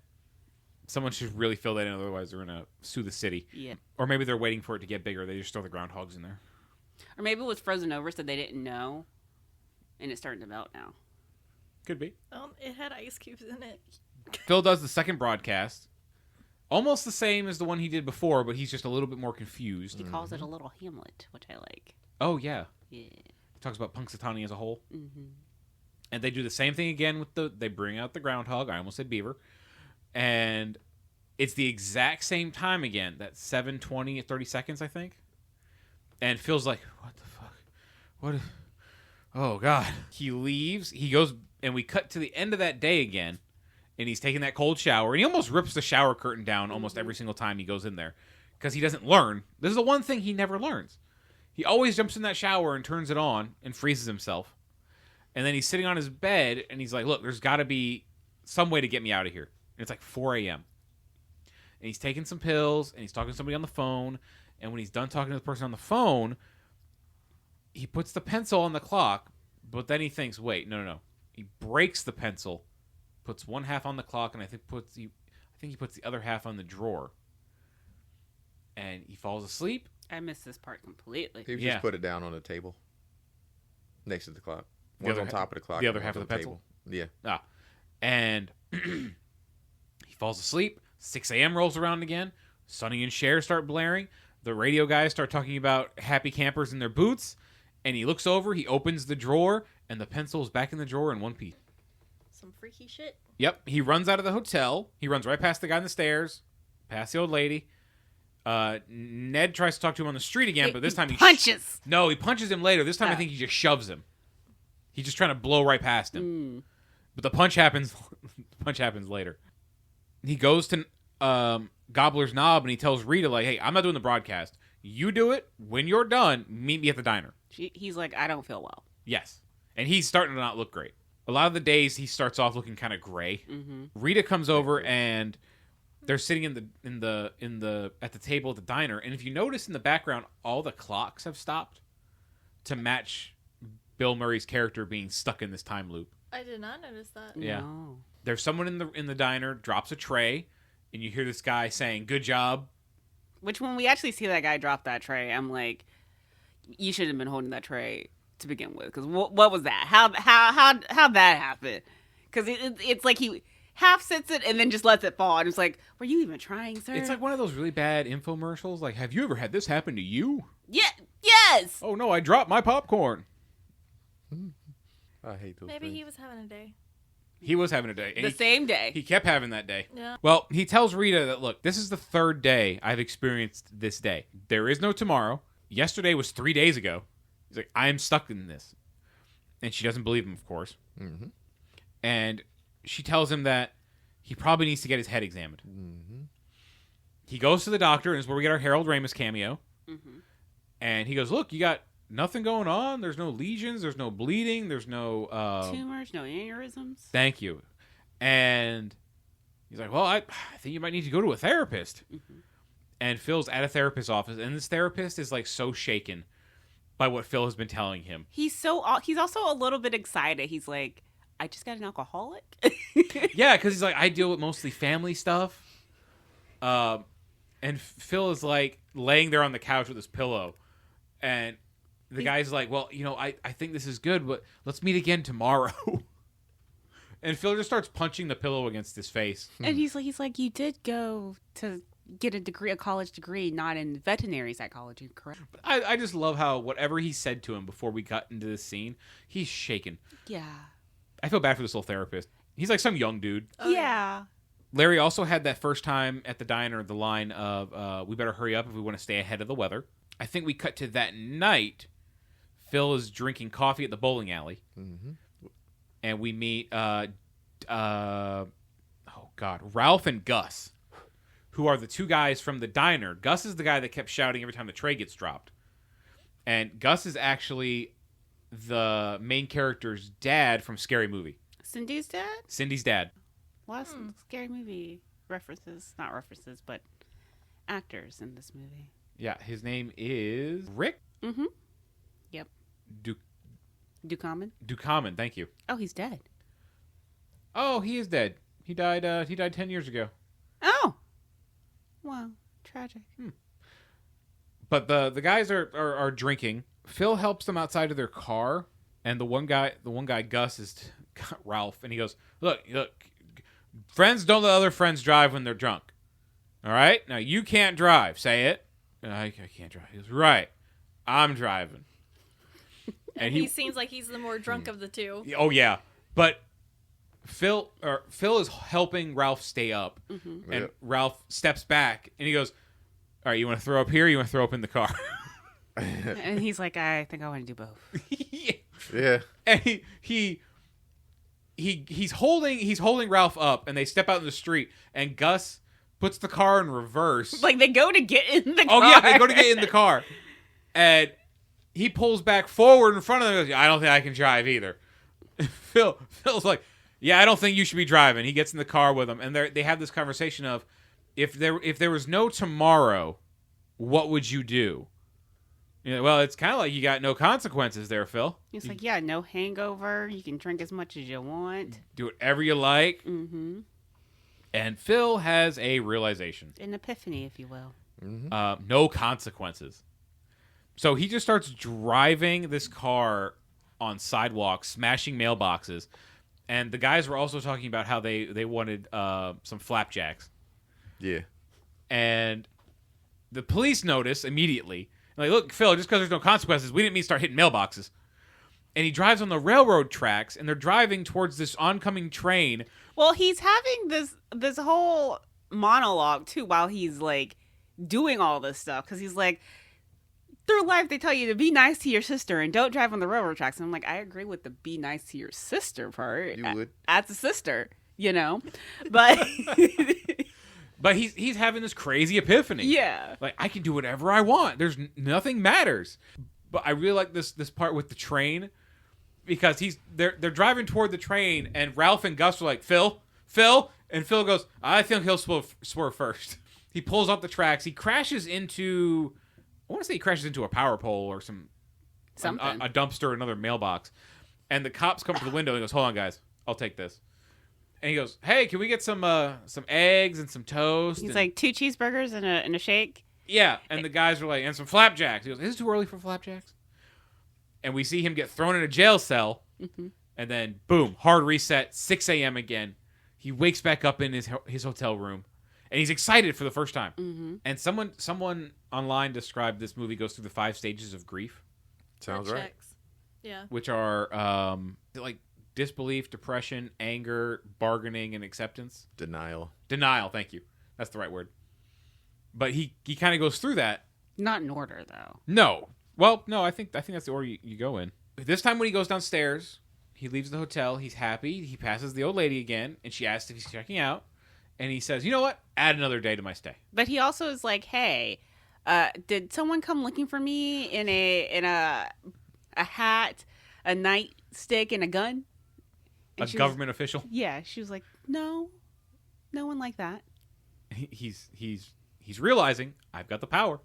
Someone should really fill that in, otherwise they're going to sue the city. Yeah. Or maybe they're waiting for it to get bigger. They just throw the groundhogs in there. Or maybe it was frozen over so they didn't know, and it's starting to melt now. Could be. It had ice cubes in it. Phil does the second broadcast. Almost the same as the one he did before, but he's just a little bit more confused. He calls it a little hamlet, which I like. Oh, yeah. Yeah. He talks about Punxsutawney as a whole. Mm-hmm. And they do the same thing again with they bring out the groundhog. I almost said beaver. And it's the exact same time again. That 7:20 at 30 seconds, I think. And Phil's like, what the fuck? What? Oh, God. He leaves. He goes, and we cut to the end of that day again. And he's taking that cold shower. And he almost rips the shower curtain down almost every single time he goes in there. Because he doesn't learn. This is the one thing he never learns. He always jumps in that shower and turns it on and freezes himself. And then he's sitting on his bed, and he's like, look, there's got to be some way to get me out of here. And it's like 4 a.m. And he's taking some pills, and he's talking to somebody on the phone. And when he's done talking to the person on the phone, he puts the pencil on the clock, but then he thinks, wait, no. He breaks the pencil, puts one half on the clock, and I think he puts the other half on the drawer. And he falls asleep. I missed this part completely. He just put it down on the table next to the clock. One's on top of the clock. The other half of the pencil? Yeah. And he falls asleep. 6 a.m. rolls around again. Sonny and Cher start blaring. The radio guys start talking about happy campers in their boots. And he looks over, he opens the drawer, and the pencil is back in the drawer in one piece. Some freaky shit. Yep. He runs out of the hotel. He runs right past the guy on the stairs, past the old lady. Ned tries to talk to him on the street again, but this time he punches. No, he punches him later. This time I think he just shoves him. He's just trying to blow right past him. But the punch happens. The punch happens later. He goes to Gobbler's Knob and he tells Rita, like, "Hey, I'm not doing the broadcast. You do it. When you're done, meet me at the diner." He's like, "I don't feel well." Yes, and he's starting to not look great. A lot of the days he starts off looking kind of gray. Rita comes over and they're sitting at the table at the diner, and if you notice in the background, all the clocks have stopped to match Bill Murray's character being stuck in this time loop. I did not notice that. Yeah. No. There's someone in the diner, drops a tray, and you hear this guy saying, "Good job." Which, when we actually see that guy drop that tray, I'm like, you shouldn't have been holding that tray to begin with. Because what was that? How'd that happen? Because it's like he half sits it and then just lets it fall. And it's like, were you even trying, sir? It's like one of those really bad infomercials. Like, have you ever had this happen to you? Yeah. Yes. Oh, no, I dropped my popcorn. I hate those Maybe things. he was having a day. He was having a day. And Same day. He kept having that day. Yeah. Well, he tells Rita that, look, this is the third day I've experienced this day. There is no tomorrow. Yesterday was 3 days ago. He's like, I am stuck in this. And she doesn't believe him, of course. Mm-hmm. And she tells him that he probably needs to get his head examined. Mm-hmm. He goes to the doctor, and it's where we get our Harold Ramis cameo. Mm-hmm. And he goes, look, you got nothing going on. There's no lesions. There's no bleeding. There's no... tumors, no aneurysms. Thank you. And he's like, well, I think you might need to go to a therapist. Mm-hmm. And Phil's at a therapist's office, and this therapist is like so shaken by what Phil has been telling him. He's also a little bit excited. He's like, I just got an alcoholic. Yeah, because he's like, I deal with mostly family stuff. And Phil is like laying there on the couch with his pillow. And the guy's like, well, I think this is good, but let's meet again tomorrow. And Phil just starts punching the pillow against his face. And he's like, you did go to get a college degree, not in veterinary psychology, correct? I just love how whatever he said to him before we got into this scene, he's shaken. Yeah. I feel bad for this little therapist. He's like some young dude. Oh, yeah. Larry also had that first time at the diner the line of, we better hurry up if we want to stay ahead of the weather. I think we cut to that night. Phil is drinking coffee at the bowling alley. Mm-hmm. And we meet, Ralph and Gus, who are the two guys from the diner. Gus is the guy that kept shouting every time the tray gets dropped. And Gus is actually the main character's dad from Scary Movie. Cindy's dad? Cindy's dad. Lots of Scary Movie references. Not references, but actors in this movie. Yeah, his name is Rick Mm-hmm. Yep. Ducommun? Ducommun, thank you. Oh, he's dead. Oh, he is dead. He died 10 years ago. Oh! Wow. Tragic. But the guys are drinking. Phil helps them outside of their car, and the one guy Gus is Ralph, and he goes, look, friends don't let other friends drive when they're drunk. All right? Now, you can't drive. Say it. I can't drive. He goes, right. I'm driving. And he seems like he's the more drunk of the two. Oh, yeah. But Phil is helping Ralph stay up, Mm-hmm. and Ralph steps back, and he goes, all right, you want to throw up here or you want to throw up in the car? And he's like, I think I want to do both. Yeah. And he's holding Ralph up, and they step out in the street, and Gus puts the car in reverse. Like, they go to get in the car. Oh, yeah, they go to get in the car. And he pulls back forward in front of them and goes, I don't think I can drive either. Phil's like, yeah, I don't think you should be driving. He gets in the car with him, and they have this conversation of, if there was no tomorrow, what would you do? You know, well, it's kind of like you got no consequences there, Phil. He's like, yeah, no hangover. You can drink as much as you want. Do whatever you like. Mm-hmm. And Phil has a realization. An epiphany, if you will. Mm-hmm. No consequences. So he just starts driving this car on sidewalks, smashing mailboxes. And the guys were also talking about how they wanted some flapjacks. Yeah. And the police notice immediately. Like, look, Phil, just because there's no consequences, we didn't mean to start hitting mailboxes. And he drives on the railroad tracks, and they're driving towards this oncoming train. Well, he's having this whole monologue, too, while he's, like, doing all this stuff. Because he's like, through life, they tell you to be nice to your sister and don't drive on the railroad tracks. And I'm like, I agree with the be nice to your sister part. You would. As a sister, you know? But... But he's having this crazy epiphany. Yeah. Like, I can do whatever I want. There's nothing matters. But I really like this part with the train, because they're driving toward the train, and Ralph and Gus are like, Phil, and Phil goes, I think he'll swerve first. He pulls off the tracks. He crashes into, I want to say he crashes into a power pole or something, a dumpster, another mailbox, and the cops come to the window and he goes, hold on, guys, I'll take this. And he goes, hey, can we get some eggs and some toast? He's like, 2 cheeseburgers and a shake. Yeah, and the guys are like, and some flapjacks. He goes, is it too early for flapjacks? And we see him get thrown in a jail cell, and then, boom, hard reset, 6 a.m. again. He wakes back up in his hotel room, and he's excited for the first time. Mm-hmm. And someone online described this movie goes through the 5 stages of grief. Sounds right. Yeah. Which are, like, disbelief, depression, anger, bargaining, and acceptance. Denial, thank you. That's the right word. But he kind of goes through that. Not in order, though. No. Well, no, I think that's the order you go in. This time when he goes downstairs, he leaves the hotel. He's happy. He passes the old lady again, and she asks if he's checking out. And he says, you know what? Add another day to my stay. But he also is like, hey, did someone come looking for me in a hat, a nightstick, and a gun? And A government official? Yeah. She was like, no one like that. He's realizing, I've got the power.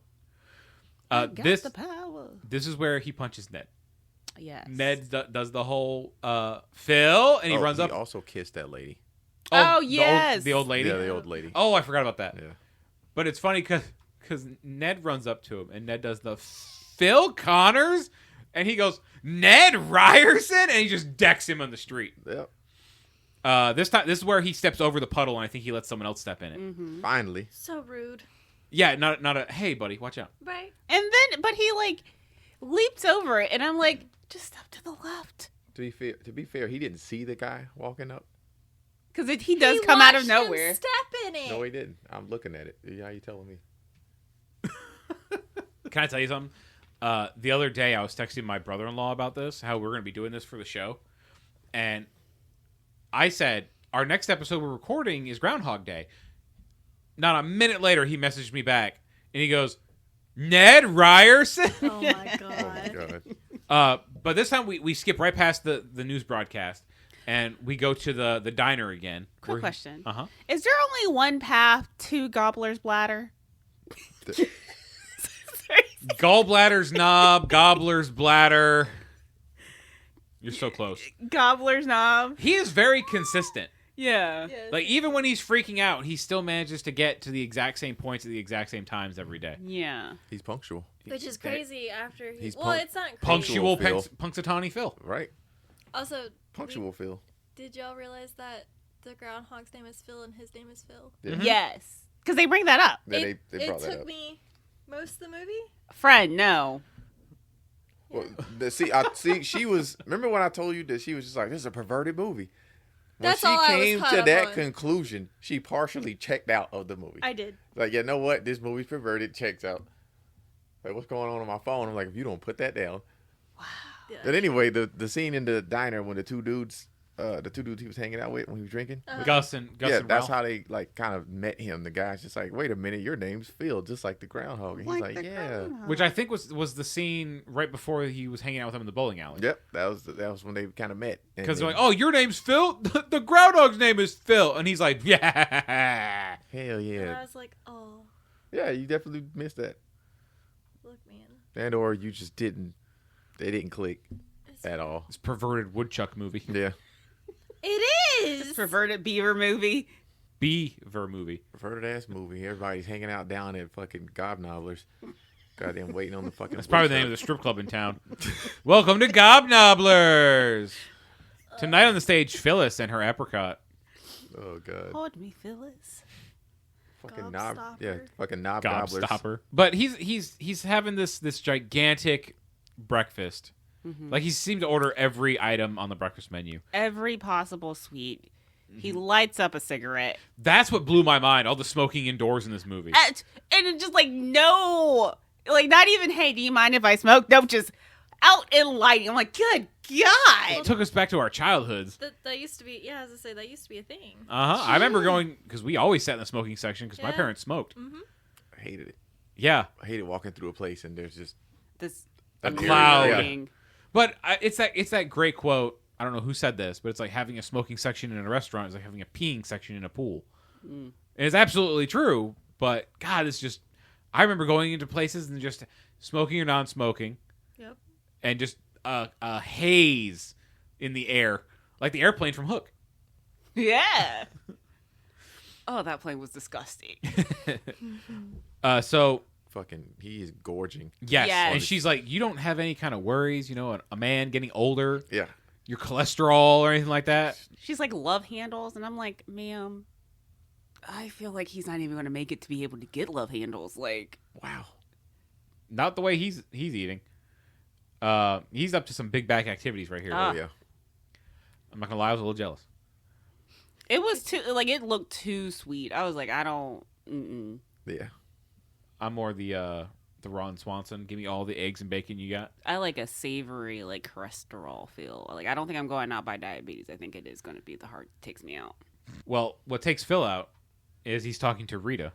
Got the power. This is where he punches Ned. Yes. Ned does the whole Phil, and he runs up. He also kissed that lady. Yes. The old lady? Yeah, the old lady. Oh, I forgot about that. Yeah. But it's funny because Ned runs up to him, and Ned does the Phil Connors, and he goes, Ned Ryerson, and he just decks him on the street. Yep. This is where he steps over the puddle, and I think he lets someone else step in it. Mm-hmm. Finally. So rude. Yeah, not a hey buddy, watch out. Right. And then, but he like leaps over it, and I'm like, just step to the left. To be fair, he didn't see the guy walking up. Because he does come out of watched him nowhere. Step in it. No, he didn't. I'm looking at it. How you telling me? Can I tell you something? The other day, I was texting my brother-in-law about this, how we're going to be doing this for the show. And I said, our next episode we're recording is Groundhog Day. Not a minute later, he messaged me back, and he goes, Ned Ryerson? Oh, my God. Oh, my God. But this time, we skip right past the news broadcast, and we go to the diner again. Quick question. Uh-huh. Is there only one path to Gobbler's bladder? Gallbladder's knob, gobbler's bladder. You're so close. Gobbler's knob. He is very consistent. Yeah. Yes. Like, even when he's freaking out, he still manages to get to the exact same points at the exact same times every day. Yeah. He's punctual. Which is crazy after he... He's it's not crazy. Punctual Phil. Punxsutawney Phil. Right. Also, Punctual Phil. did y'all realize that the groundhog's name is Phil and his name is Phil? Yeah. Yes. Because they bring that up. Yeah, they brought it that took up. me most of the movie. Friend, no. Well, she was. Remember when I told you that she was just like, "This is a perverted movie." When That's she all I was came caught to up that on. conclusion, she partially checked out of the movie. I did. Like, you know what? This movie's perverted. Checks out. Like, what's going on my phone? I'm like, if you don't put that down. Yeah. But anyway, the scene in the diner when the two dudes the two dudes he was hanging out with when he was drinking. Gus and That's Ralph. how they like kind of met him. The guy's just like, wait a minute, your name's Phil, just like the Groundhog. And he's like, the yeah. Groundhog. Which I think was the scene right before he was hanging out with him in the bowling alley. Yep, that was when they kind of met. And Because then- they're like, oh, your name's Phil? The Groundhog's name is Phil. And he's like, yeah. hell And yeah, I was like, oh, yeah, you definitely missed that. look, man. And or you just didn't. They didn't click at all. This perverted woodchuck movie. Yeah, It is. Perverted beaver movie. Beaver movie. perverted ass movie. Everybody's hanging out down at fucking Gobnobblers. Goddamn, waiting on the fucking. That's probably the name of the strip club in town. Welcome to Gobnobblers. Tonight on the stage, Phyllis and her apricot. Oh god, Hold me, Phyllis. fucking knob. Gobstopper. Yeah, fucking knob gobblers. Gobstopper. But he's having this gigantic breakfast. Like he seemed to order every item on the breakfast menu. Every possible sweet. He lights up a cigarette. That's what blew my mind. All the smoking indoors in this movie. And it's just like, no. Like, not even, hey, do you mind if I smoke? No, just out and lighting. I'm like, good God. It took us back to our childhoods. That used to be, yeah, as I say, that used to be a thing. I remember going because we always sat in the smoking section because my Yeah. parents smoked. I hated it. Yeah, I hated walking through a place and there's just This a cloud. lighting. but it's that great quote. I don't know who said this, but it's like having a smoking section in a restaurant is like having a peeing section in a pool. And it's absolutely true. But God, it's just. I remember going into places and just smoking or non-smoking, Yep. and just a haze in the air, like the airplane from Hook. Yeah. Oh, that plane was disgusting. So fucking. He is gorging. yes, Yes. and she's like, "You don't have any kind of worries, you know, a man getting older, Yeah. your cholesterol or anything like that." She's like, love handles. And I'm like, ma'am, I feel like he's not even going to make it to be able to get love handles. Like, Wow. Not the way he's eating. He's up to some big back activities right here. Ah. Oh yeah. I'm not gonna lie, I was a little jealous. it was too, like, it looked too sweet. I was like, I don't, Yeah. I'm more the Ron Swanson. Give me all the eggs and bacon you got. I like a savory, like, cholesterol feel. Like, I don't think I'm going out by diabetes. I think it is going to be the heart takes me out. Well, what takes Phil out is he's talking to Rita,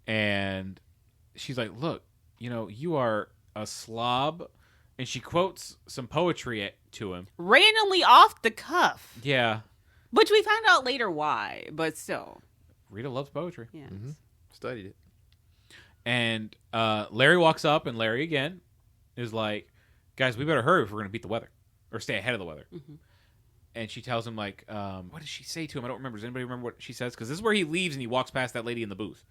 and she's like, "Look, you know, you are a slob," and she quotes some poetry to him. Randomly off the cuff. Yeah, Which we found out later why, but still. Rita loves poetry. Yeah. Studied it. And Larry walks up, and Larry again is like, "Guys, we better hurry if we're going to beat the weather or stay ahead of the weather." And she tells him, like, what does she say to him? I don't remember. Does anybody remember what she says? Because this is where he leaves and he walks past that lady in the booth.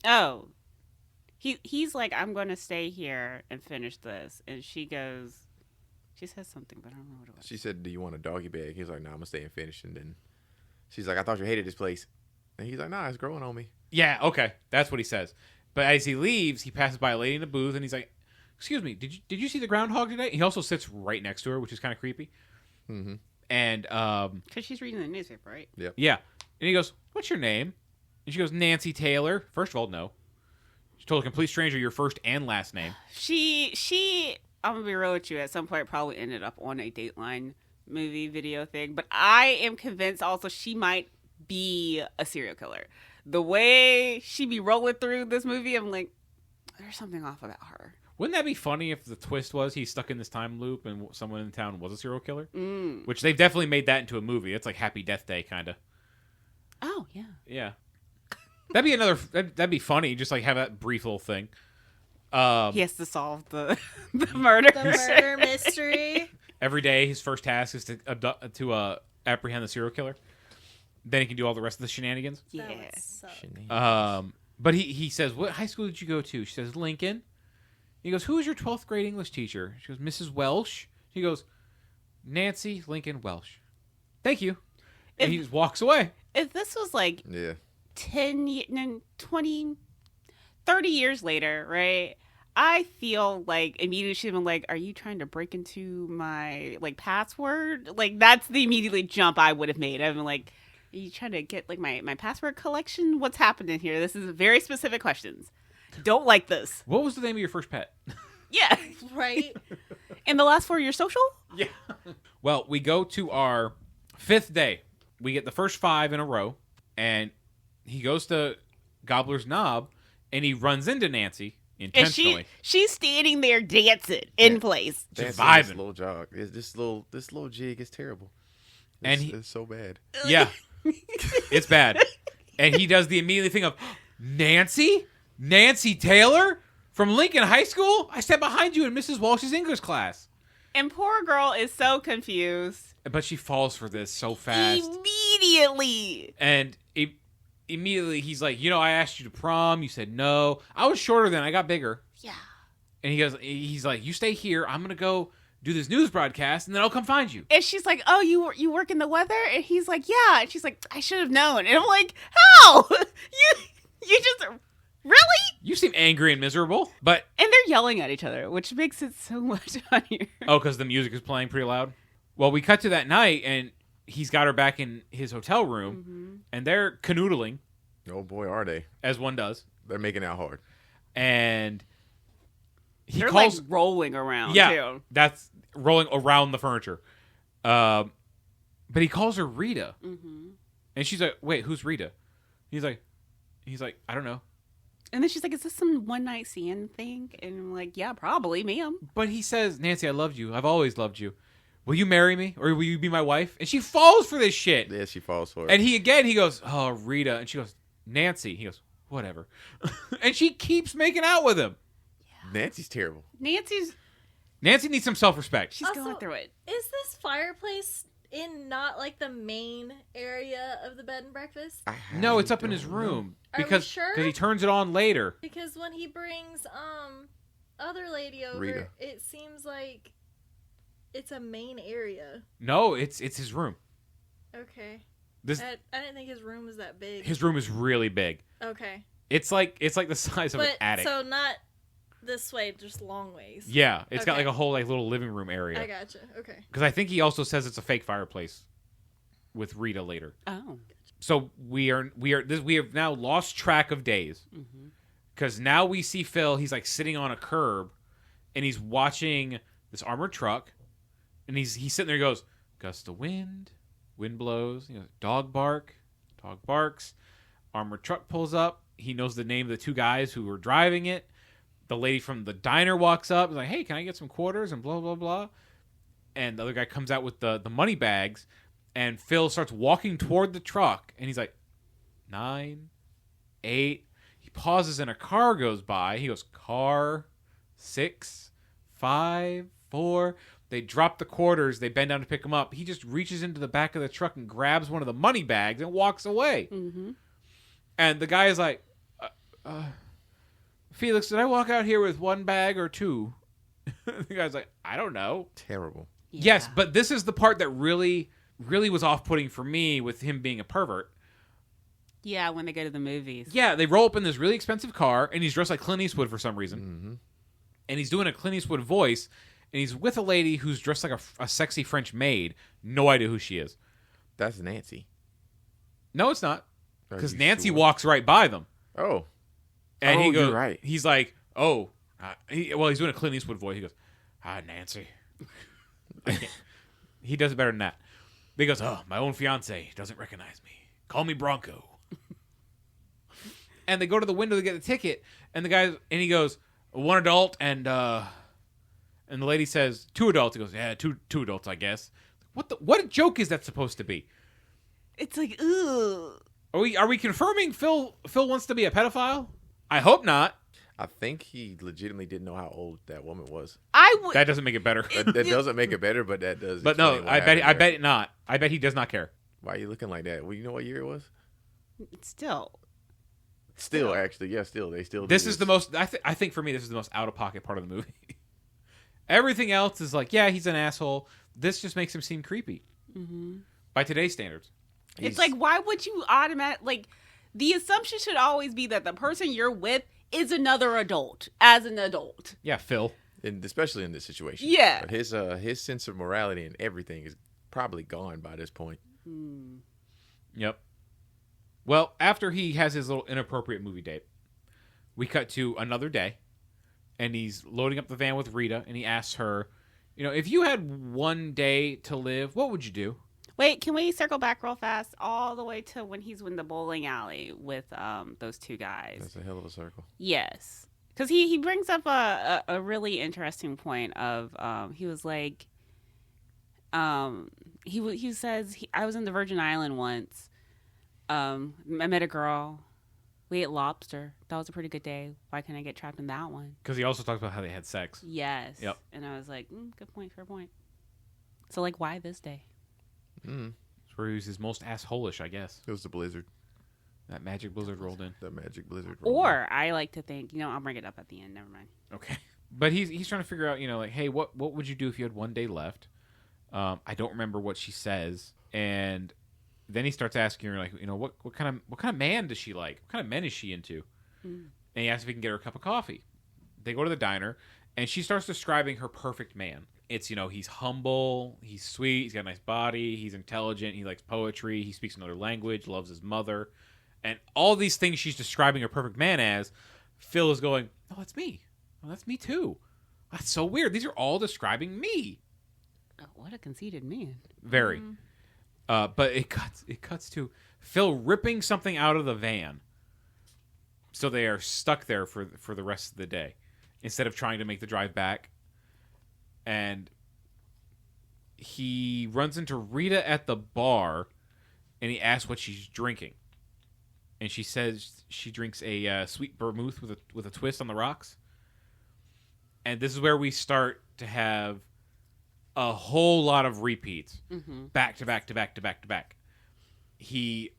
Oh. He's like, I'm going to stay here and finish this. And she goes, she says something, but I don't know what it was. She said, "Do you want a doggy bag?" He's like, "No, I'm gonna stay and finish." And then she's like, "I thought you hated this place." And he's like, "Nah, it's growing on me." Yeah, okay. That's what he says. But as he leaves, he passes by a lady in the booth and he's like, "Excuse me, did you see the groundhog today?" He also sits right next to her, which is kind of creepy. Mm-hmm. And Because she's reading the newspaper, right? yeah. And he goes, "What's your name?" And she goes, "Nancy Taylor." First of all, no. She told a complete stranger your first and last name. She I'm going to be real with you, at some point probably ended up on a Dateline movie video thing. But I am convinced also she might be a serial killer. The way she be rolling through this movie, I'm like, there's something off about her. Wouldn't that be funny if the twist was he's stuck in this time loop and someone in town was a serial killer? Mm. Which they've definitely made that into a movie. It's like Happy Death Day, kind of. Oh, yeah. Yeah. That'd be funny, just like have that brief little thing. He has to solve the murder. The murder mystery. Every day, his first task is to apprehend the serial killer. Then he can do all the rest of the shenanigans. Yeah. That would suck. But he says, "What high school did you go to?" She says, "Lincoln." He goes, "Who was your 12th grade English teacher?" She goes, "Mrs. Welsh." He goes, "Nancy Lincoln Welsh." "Thank you." And he just walks away. If this was like Yeah. 20, 30 years later, right? I feel like immediately she'd been like, are you trying to break into my, like, password? Like, that's the immediately jump I would have made. I've been like, are you trying to get, like, my password collection? What's happening here? This is very specific questions. Don't like this. What was the name of your first pet? Yeah. Right? And the last 4 your social? Yeah. Well, we go to our 5th day. We get the first 5 in a row, and he goes to Gobbler's Knob, and he runs into Nancy intentionally. And she's standing there dancing in place. Just Dancing vibing. This little jog. This little jig is terrible. And It's so bad. Yeah. It's bad. And he does the immediate thing of, Nancy? Nancy Taylor? From Lincoln High School? I sat behind you in Mrs. Walsh's English class. And poor girl is so confused. But she falls for this so fast. Immediately. And immediately he's like, I asked you to prom. You said no. I was shorter then. I got bigger. Yeah. And he's like, you stay here. I'm going to go do this news broadcast, and then I'll come find you. And she's like, oh, you work in the weather? And he's like, yeah. And she's like, I should have known. And I'm like, how? You just, really? You seem angry and miserable. But And they're yelling at each other, which makes it so much funnier. oh, because the music is playing pretty loud? Well, we cut to that night, and he's got her back in his hotel room, and they're canoodling, Oh boy, are they? as one does. They're making out hard. And They're like rolling around, too. That's rolling around the furniture. But he calls her Rita. Mm-hmm. And she's like, wait, who's Rita? He's like, I don't know. And then she's like, is this some one-night stand thing? And I'm like, yeah, probably, ma'am. But he says, Nancy, I loved you. I've always loved you. Will you marry me? Or will you be my wife? And she falls for this shit. Yeah, she falls for it. And he goes, oh, Rita. And she goes, Nancy. He goes, whatever. And she keeps making out with him. Nancy's terrible. Nancy needs some self-respect. She's going through it. Is this fireplace in not like the main area of the bed and breakfast? No, it's up in his room. Are we Because sure? he turns it on later. Because when he brings other lady over, Rita. it seems like it's a main area. No, it's his room. Okay. This I didn't think his room was that big. His room is really big. Okay. It's like the size of an attic. So not this way, just long ways. Yeah, it's got Okay. like a whole like little living room area. I gotcha. Okay. Because I think he also says it's a fake fireplace with Rita later. Oh. So we have now lost track of days because now we see Phil. He's like sitting on a curb, and he's watching this armored truck, and he's sitting there. He goes, gust of wind blows. Dog barks. Armored truck pulls up. He knows the name of the 2 guys who were driving it. The lady from the diner walks up. Is like, hey, can I get some quarters? And blah blah blah. And the other guy comes out with the money bags. And Phil starts walking toward the truck, and he's like, 9, 8. He pauses, and a car goes by. He goes, car, 6, 5, 4. They drop the quarters. They bend down to pick them up. He just reaches into the back of the truck and grabs one of the money bags and walks away. Mm-hmm. And the guy is like, Felix, did I walk out here with 1 bag or 2? The guy's like, I don't know. Terrible. Yeah. Yes, but this is the part that really was off-putting for me with him being a pervert. Yeah, when they go to the movies. Yeah, they roll up in this really expensive car, and he's dressed like Clint Eastwood for some reason. Mm-hmm. And he's doing a Clint Eastwood voice, and he's with a lady who's dressed like a sexy French maid. No idea who she is. That's Nancy. No, it's not. Are Because you Nancy sure? walks right by them. Oh. And Oh, he goes, you're right. He's like, oh. He's doing a Clint Eastwood voice. He goes, hi, Nancy. He does it better than that. But he goes, oh, my own fiance doesn't recognize me. Call me Bronco. And they go to the window to get the ticket, and he goes, 1 adult and the lady says 2 adults. He goes, yeah, two adults, I guess. What joke is that supposed to be? It's like, ooh. Are we confirming Phil wants to be a pedophile? I hope not. I think he legitimately didn't know how old that woman was. That doesn't make it better. That doesn't make it better, but that does. But no, explain what I happened bet there. not. I bet he does not care. Why are you looking like that? Well, you know what year it was? Still. Actually, yeah, still. They still. This do is the most. I think for me, this is the most out of pocket part of the movie. Everything else is like, yeah, he's an asshole. This just makes him seem creepy by today's standards. It's like, why would you automatically, the assumption should always be that the person you're with is another adult, as an adult. Yeah, Phil. And especially in this situation. Yeah. But his sense of morality and everything is probably gone by this point. Yep. Well, after he has his little inappropriate movie date, we cut to another day, and he's loading up the van with Rita, and he asks her, You know, if you had one day to live, what would you do? Wait, can we circle back real fast all the way to when he's in the bowling alley with those two guys? That's a hell of a circle. Yes. Because he brings up a really interesting point of he was like he says I was in the Virgin Island once. I met a girl. We ate lobster. That was a pretty good day. Why can't I get trapped in that one? Because he also talks about how they had sex. Yes. Yep. And I was like, good point, fair point. So like, why this day? It's where he was his most assholish, I guess. It was the blizzard. That magic blizzard rolled in. The magic blizzard. Or I like to think, I'll bring it up at the end. Never mind. Okay. But he's trying to figure out, like, hey, what would you do if you had one day left? I don't remember what she says, and then he starts asking her, like, what kind of man does she like? What kind of men is she into? And he asks if he can get her a cup of coffee. They go to the diner, and she starts describing her perfect man. It's, he's humble, he's sweet, he's got a nice body, he's intelligent, he likes poetry, he speaks another language, loves his mother, and all these things she's describing her perfect man as. Phil is going, oh, that's me. Oh, that's me too. That's so weird. These are all describing me. Oh, what a conceited man. Very. But it cuts to Phil ripping something out of the van. So they are stuck there for the rest of the day instead of trying to make the drive back. And he runs into Rita at the bar and he asks what she's drinking. And she says she drinks a sweet vermouth with a twist on the rocks. And this is where we start to have a whole lot of repeats, back to back to back to back to back. This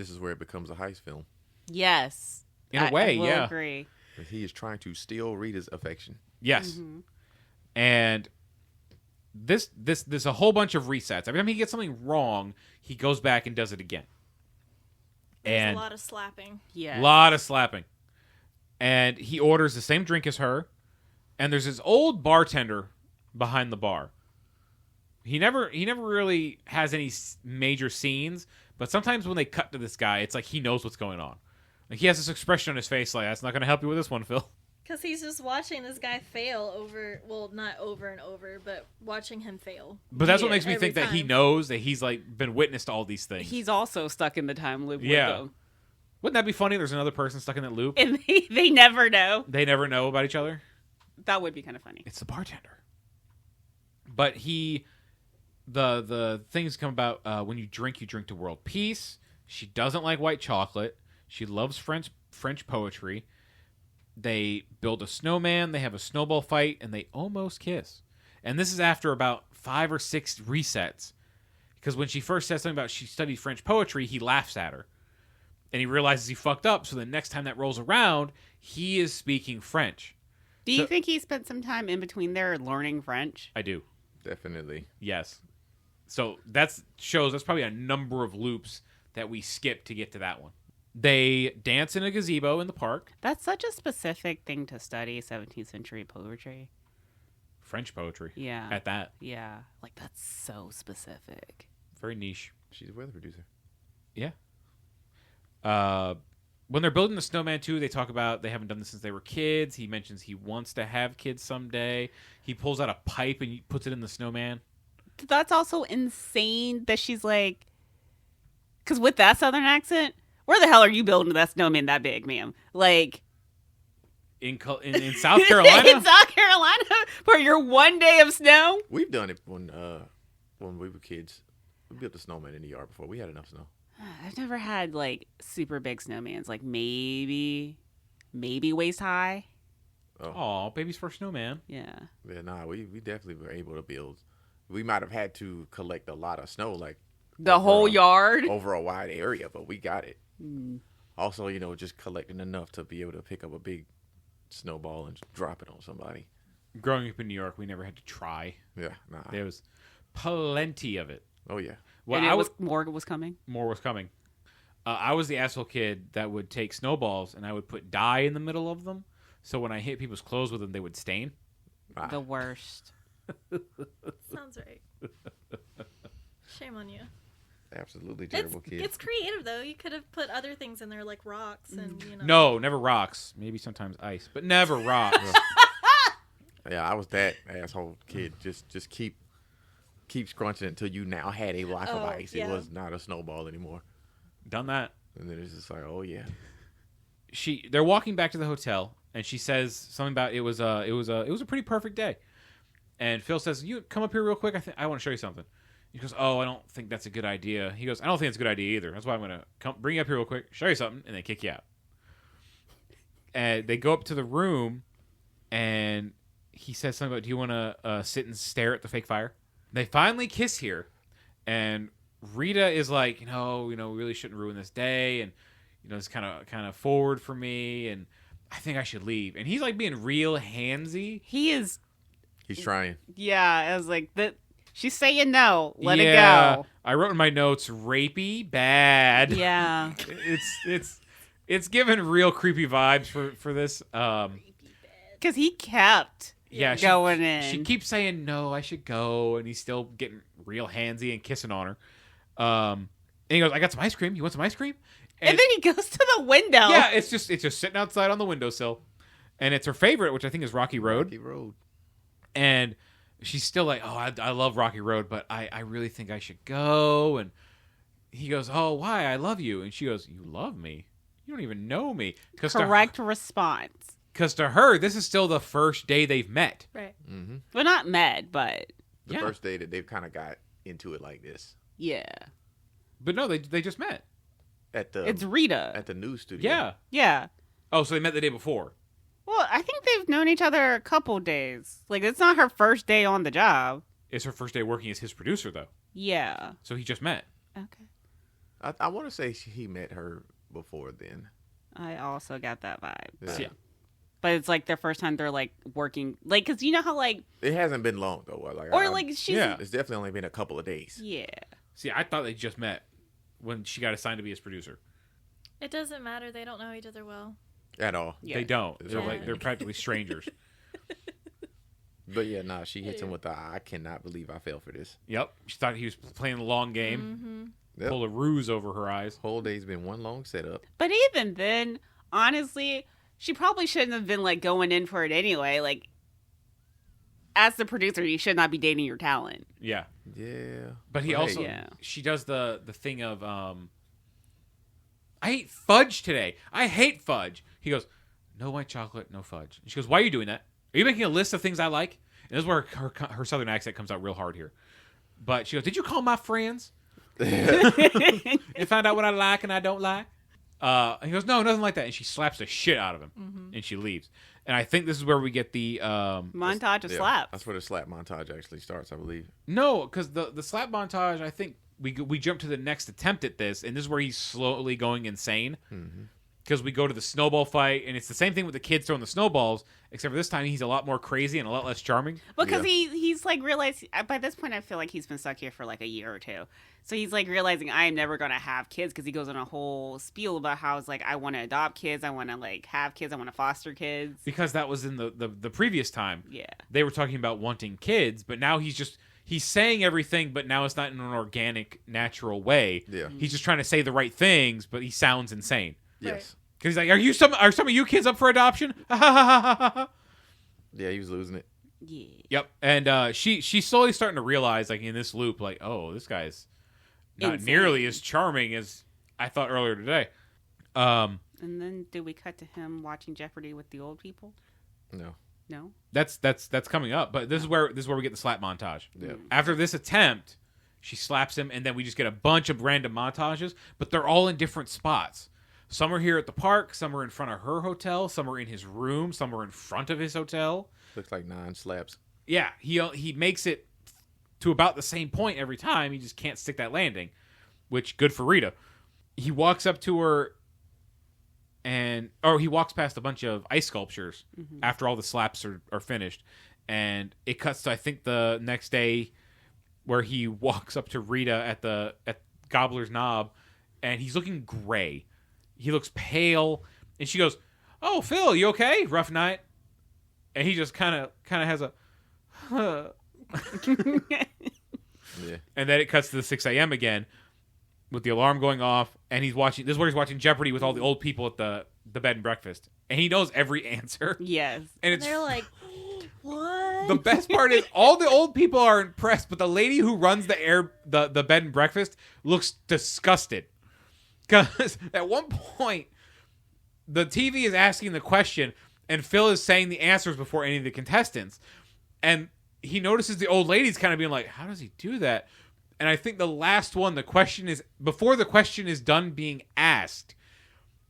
is where it becomes a heist film. Yes. In a way, I will yeah. agree. He is trying to steal Rita's affection. Yes. And this a whole bunch of resets. Every time he gets something wrong, he goes back and does it again. There's a lot of slapping. Yeah. A lot of slapping. And he orders the same drink as her. And there's this old bartender behind the bar. He never really has any major scenes, but sometimes when they cut to this guy, it's like he knows what's going on. Like he has this expression on his face like, that's not going to help you with this one, Phil. Because he's just watching this guy fail not over and over, but watching him fail. But that's what makes me every think that he time. knows that he's like been witness to all these things. He's also stuck in the time loop with Yeah. them. Wouldn't that be funny? There's another person stuck in that loop. And they never know. They never know about each other. That would be kind of funny. It's the bartender. But the things come about when you drink to world peace. She doesn't like white chocolate. She loves French poetry. They build a snowman. They have a snowball fight, and they almost kiss. And this is after about 5 or 6 resets. Because when she first says something about she studied French poetry, he laughs at her. And he realizes he fucked up, so the next time that rolls around, he is speaking French. Do you think he spent some time in between there learning French? I do. Definitely. Yes. So that's probably a number of loops that we skip to get to that one. They dance in a gazebo in the park. That's such a specific thing to study, 17th century poetry. French poetry. Yeah. At that. Yeah. Like, that's so specific. Very niche. She's a weather producer. Yeah. When they're building the snowman too, they talk about they haven't done this since they were kids. He mentions he wants to have kids someday. He pulls out a pipe and puts it in the snowman. That's also insane that she's like, because with that southern accent, where the hell are you building that snowman that big, ma'am? Like, In South Carolina? in South Carolina for your one day of snow? We've done it when we were kids. We built a snowman in the yard before. We had enough snow. I've never had like super big snowmans, like maybe waist high. Oh, baby's first snowman. Yeah. Yeah, we definitely were able to build. We might have had to collect a lot of snow, like The whole yard? over a wide area, but we got it. Also, just collecting enough to be able to pick up a big snowball and just drop it on somebody. Growing up in New York, we never had to try. Yeah, nah. There was plenty of it. Oh yeah. Well, And more was coming? More was coming. I was the asshole kid that would take snowballs and I would put dye in the middle of them. So when I hit people's clothes with them, they would stain. The worst. Sounds right. Shame on you. Absolutely terrible kid. It's creative though. You could have put other things in there like rocks and No, never rocks. Maybe sometimes ice, but never rocks. Yeah, I was that asshole kid. Just keep scrunching until you now had a block of ice. yeah. It was not a snowball anymore. Done that. And then it's just like, oh yeah. They're walking back to the hotel, and she says something about it was a pretty perfect day. And Phil says, "You come up here real quick. I want to show you something." He goes, "Oh, I don't think that's a good idea." He goes, "I don't think it's a good idea either. That's why I'm gonna bring you up here real quick, show you something, and then kick you out." And they go up to the room, and he says something about, "Do you want to sit and stare at the fake fire?" They finally kiss here, and Rita is like, we really shouldn't ruin this day, and it's kind of forward for me, and I think I should leave. And he's like being real handsy. He is. He's trying. Yeah, I was like, she's saying no. Let it go. I wrote in my notes, rapey, bad. Yeah. It's given real creepy vibes for this. Because he kept going in. She keeps saying, no, I should go. And he's still getting real handsy and kissing on her. And he goes, I got some ice cream. You want some ice cream? And then he goes to the window. Yeah, it's just sitting outside on the windowsill. And it's her favorite, which I think is Rocky Road. Rocky Road. And she's still like, oh, I love Rocky Road, but I really think I should go. And he goes, oh, why? I love you. And she goes, you love me? You don't even know me. Correct response. Because to her, this is still the first day they've met. Right. Mm-hmm. Well, not met, but... The first day that they've kind of got into it like this. Yeah. But no, they just met. It's Rita. At the news studio. Yeah. Yeah. Oh, so they met the day before. Well, I think they've known each other a couple days. Like, it's not her first day on the job. It's her first day working as his producer, though. Yeah. So he just met. Okay. I want to say he met her before then. I also got that vibe. Yeah. But it's like their first time they're like working, like, because you know how like it hasn't been long though. She's it's definitely only been a couple of days. Yeah. See, I thought they just met when she got assigned to be his producer. It doesn't matter. They don't know each other well. At all. Yeah. They don't. Yeah. They're practically strangers. But yeah, she hits him with the I cannot believe I fell for this. Yep. She thought he was playing the long game. Mm-hmm. Yep. Pulled a ruse over her eyes. Whole day's been one long setup. But even then, honestly, she probably shouldn't have been like going in for it anyway. Like, as the producer, you should not be dating your talent. Yeah. Yeah. But he Well, also Yeah. she does the thing of I ate fudge today. I hate fudge. He goes, no white chocolate, no fudge. And she goes, why are you doing that? Are you making a list of things I like? And this is where her southern accent comes out real hard here. But she goes, did you call my friends? And find out what I like and I don't like? And he goes, no, nothing like that. And she slaps the shit out of him. And she leaves. And I think this is where we get the... Montage of Yeah, slaps. that's where the slap montage actually starts, I believe. No, because the slap montage, I think we jump to the next attempt at this, and this is where he's slowly going insane. Because we go to the snowball fight, and it's the same thing with the kids throwing the snowballs, except for this time he's a lot more crazy and a lot less charming. Because he's like realized by this point I feel like he's been stuck here for like a year or two, so he's like realizing I am never gonna have kids because he goes on a whole spiel about how it's like I want to adopt kids, I want to like have kids, I want to foster kids. Because that was in the previous time. Yeah. They were talking about wanting kids, but now he's saying everything, but now it's not in an organic, natural way. Yeah. He's just trying to say the right things, but he sounds insane. Yes. Because he's like, are some of you kids up for adoption? Yeah, he was losing it. Yeah. Yep. And she's slowly starting to realize, like, in this loop, like, oh, this guy's not Insane. nearly as charming as I thought earlier today. And then do we cut to him watching Jeopardy with the old people? No. That's coming up, but this is where we get the slap montage. Yeah. After this attempt, she slaps him, and then we just get a bunch of random montages, but they're all in different spots. Some are here at the park, some are in front of her hotel, some are in his room, some are in front of his hotel. Looks like 9 slaps. Yeah, he makes it to about the same point every time. He just can't stick that landing, which good for Rita. He walks up to her, he walks past a bunch of ice sculptures after all the slaps are finished, and it cuts to I think the next day where he walks up to Rita at Gobbler's Knob, and he's looking gray. He looks pale, and she goes, "Oh, Phil, you okay? Rough night?" And he just kind of has a, Yeah. and then it cuts to the 6 a.m. again with the alarm going off, and he's watching. This is where he's watching Jeopardy with all the old people at the bed and breakfast, and he knows every answer. Yes. And And it's they're like, What? The best part is all the old people are impressed, but the lady who runs the bed and breakfast looks disgusted. Because at one point, the TV is asking the question, and Phil is saying the answers before any of the contestants. And he notices the old lady's kind of being like, how does he do that? And I think the last one, before the question is done being asked,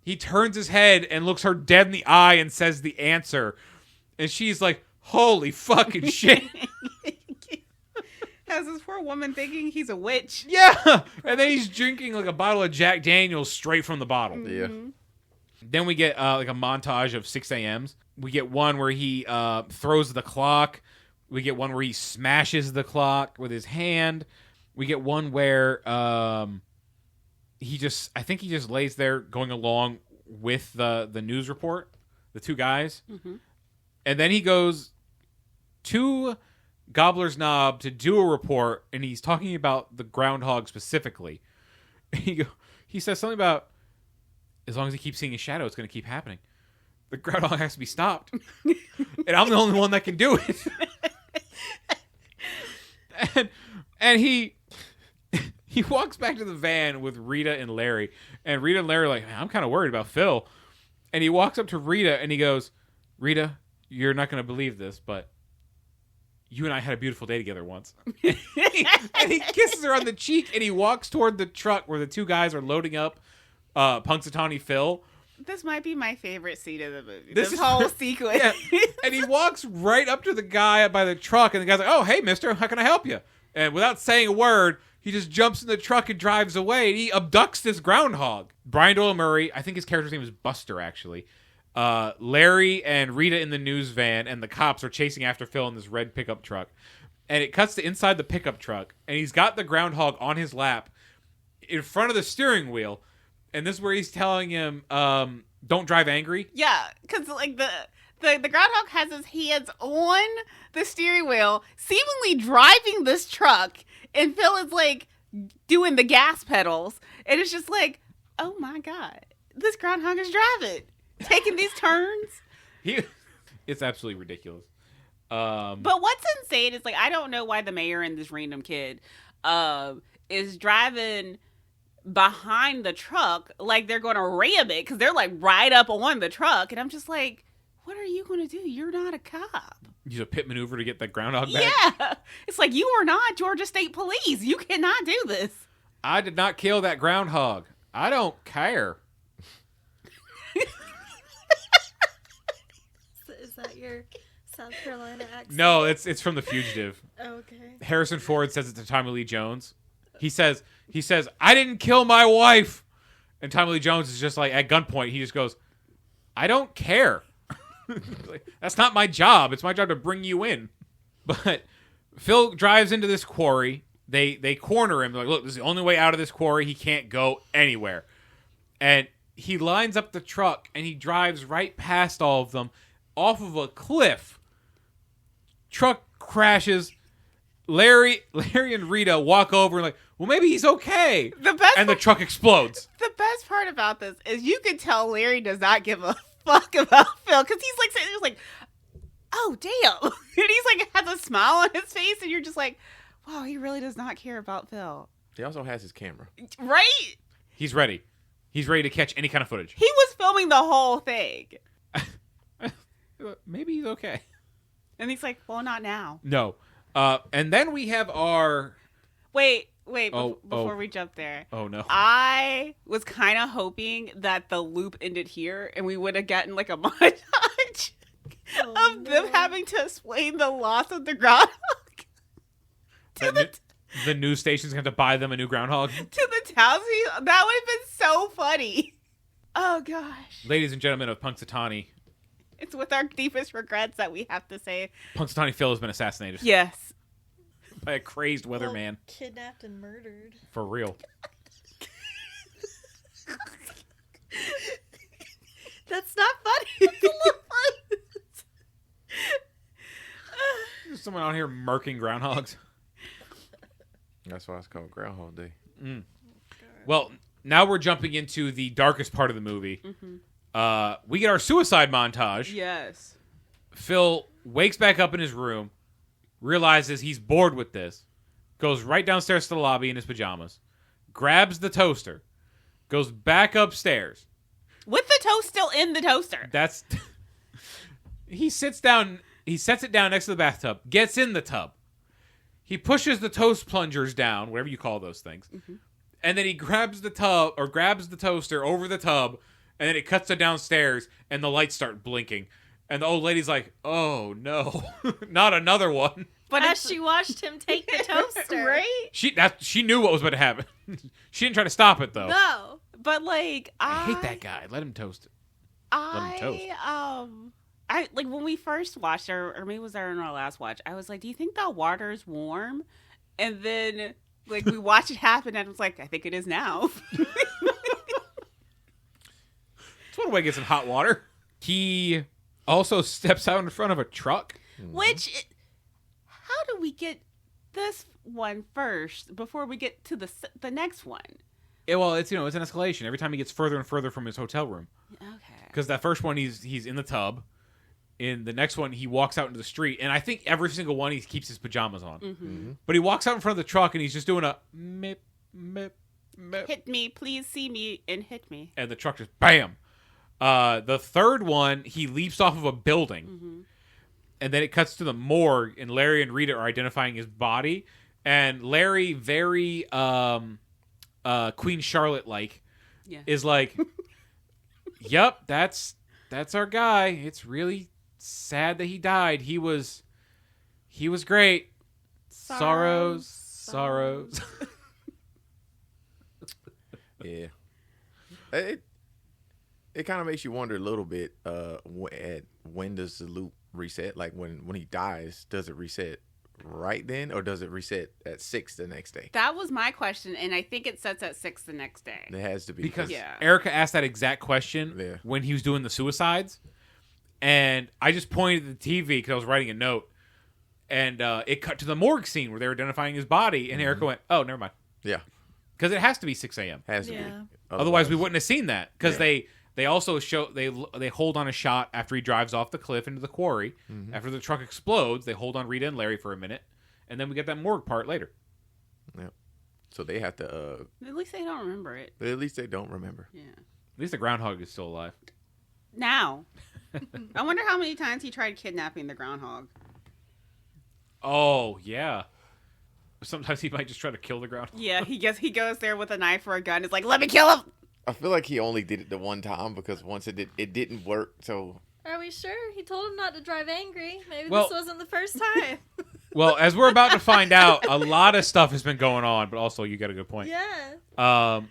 he turns his head and looks her dead in the eye and says the answer. And she's like, holy fucking shit. Has this poor woman thinking he's a witch? Yeah. And then he's drinking like a bottle of Jack Daniels straight from the bottle. Yeah. Then we get like a montage of 6 a.m.s. We get one where he throws the clock. We get one where he smashes the clock with his hand. We get one where I think he just lays there going along with the news report, the two guys. Mm-hmm. And then he goes to Gobbler's Knob to do a report, and he's talking about the groundhog specifically. He says something about, as long as he keeps seeing his shadow, it's going to keep happening. The groundhog has to be stopped. And I'm the only one that can do it. and he walks back to the van with Rita and Larry. And Rita and Larry are like, man, I'm kind of worried about Phil. And he walks up to Rita and he goes, Rita, you're not going to believe this, but you and I had a beautiful day together once. And he kisses her on the cheek and he walks toward the truck where the two guys are loading up Punxsutawney Phil. This might be my favorite scene of the movie. This whole sequence. Yeah. And he walks right up to the guy by the truck, and the guy's like, oh, hey, mister, how can I help you? And without saying a word, he just jumps in the truck and drives away, and he abducts this groundhog. Brian Doyle-Murray, I think his character's name is Buster, actually. Larry and Rita in the news van, and the cops are chasing after Phil in this red pickup truck. And it cuts to inside the pickup truck, and he's got the groundhog on his lap in front of the steering wheel. And this is where he's telling him, don't drive angry. Yeah, because like the groundhog has his hands on the steering wheel, seemingly driving this truck, and Phil is like doing the gas pedals, and it's just like, oh my god, this groundhog is driving, taking these turns. It's absolutely ridiculous. But what's insane is like, I don't know why the mayor and this random kid is driving behind the truck like they're going to ram it, because they're like right up on the truck, and I'm just like, what are you going to do? You're not a cop. Use a pit maneuver to get that groundhog back? Yeah. It's like, you are not Georgia State Police. You cannot do this. I did not kill that groundhog. I don't care. Is that your South Carolina accent? No, it's from The Fugitive. Okay. Harrison Ford says it to Tommy Lee Jones. He says, I didn't kill my wife. And Tommy Lee Jones is just like, at gunpoint, he just goes, I don't care. That's not my job. It's my job to bring you in. But Phil drives into this quarry. They corner him. They're like, look, this is the only way out of this quarry. He can't go anywhere. And he lines up the truck, and he drives right past all of them off of a cliff. Truck crashes. Larry and Rita walk over and like, well, maybe he's okay. And the truck explodes. The best part about this is you can tell Larry does not give a fuck about Phil, because he's like sitting there like, oh damn, and he's like has a smile on his face, and you're just like, wow, he really does not care about Phil. He also has his camera. Right? He's ready. He's ready to catch any kind of footage. He was filming the whole thing. Maybe he's okay. And he's like, well, not now. No. And then we have our... Wait, before we jump there. Oh, no. I was kind of hoping that the loop ended here and we would have gotten like a montage of them having to explain the loss of the groundhog. The news station's going to buy them a new groundhog. To the townspeople. That would have been so funny. Oh, gosh. Ladies and gentlemen of Punxsutawney. It's with our deepest regrets that we have to say. Punxsutawney Phil has been assassinated. Yes. By a crazed weatherman. Well, kidnapped and murdered. For real. That's not funny. It's a little funny. There's someone out here murking groundhogs. That's why it's called Groundhog Day. Mm. Well, now we're jumping into the darkest part of the movie. Mm-hmm. We get our suicide montage. Yes. Phil wakes back up in his room, realizes he's bored with this, goes right downstairs to the lobby in his pajamas, grabs the toaster, goes back upstairs. With the toast still in the toaster. He sits down, he sets it down next to the bathtub, gets in the tub. He pushes the toast plungers down, whatever you call those things. Mm-hmm. And then he grabs the toaster over the tub, and then it cuts to downstairs, and the lights start blinking. And the old lady's like, "Oh no, not another one." But as she watched him take the toaster, right? She knew what was going to happen. She didn't try to stop it though. No, but like I hate that guy. Let him toast it. Let him toast. I like when we first watched, or maybe it was there in our last watch. I was like, "Do you think the water's warm?" And then like we watched it happen, and I was like, "I think it is now." It's one way to get some hot water. He also steps out in front of a truck. Which, how do we get this one first before we get to the next one? Well, it's it's an escalation every time he gets further and further from his hotel room. Okay. Because that first one he's in the tub. In the next one, he walks out into the street, and I think every single one he keeps his pajamas on. Mm-hmm. But he walks out in front of the truck, and he's just doing a mip, mip, mip. Hit me, please see me, and hit me. And the truck just bam. The third one, he leaps off of a building, and then it cuts to the morgue, and Larry and Rita are identifying his body, and Larry, very Queen Charlotte-like, is like, "Yep, that's our guy. It's really sad that he died. He was great. Sorrows. Yeah. It kind of makes you wonder a little bit when does the loop reset? Like when he dies, does it reset right then, or does it reset at 6 the next day? That was my question, and I think it sets at 6 the next day. It has to be. Because Erica asked that exact question when he was doing the suicides. And I just pointed at the TV because I was writing a note. And it cut to the morgue scene where they were identifying his body. And Erica went, "Oh, never mind." Yeah. Because it has to be 6 a.m. Has to be. Otherwise, we wouldn't have seen that. Because they also show they hold on a shot after he drives off the cliff into the quarry. Mm-hmm. After the truck explodes, they hold on Rita and Larry for a minute. And then we get that morgue part later. Yeah. So they have to... At least they don't remember it. At least they don't remember. Yeah. At least the groundhog is still alive. Now. I wonder how many times he tried kidnapping the groundhog. Oh, yeah. Sometimes he might just try to kill the groundhog. Yeah, he goes there with a knife or a gun. It's like, "Let me kill him." I feel like he only did it the one time because once it didn't work. So are we sure? He told him not to drive angry. Maybe this wasn't the first time. Well, as we're about to find out, a lot of stuff has been going on, but also you got a good point. Yeah.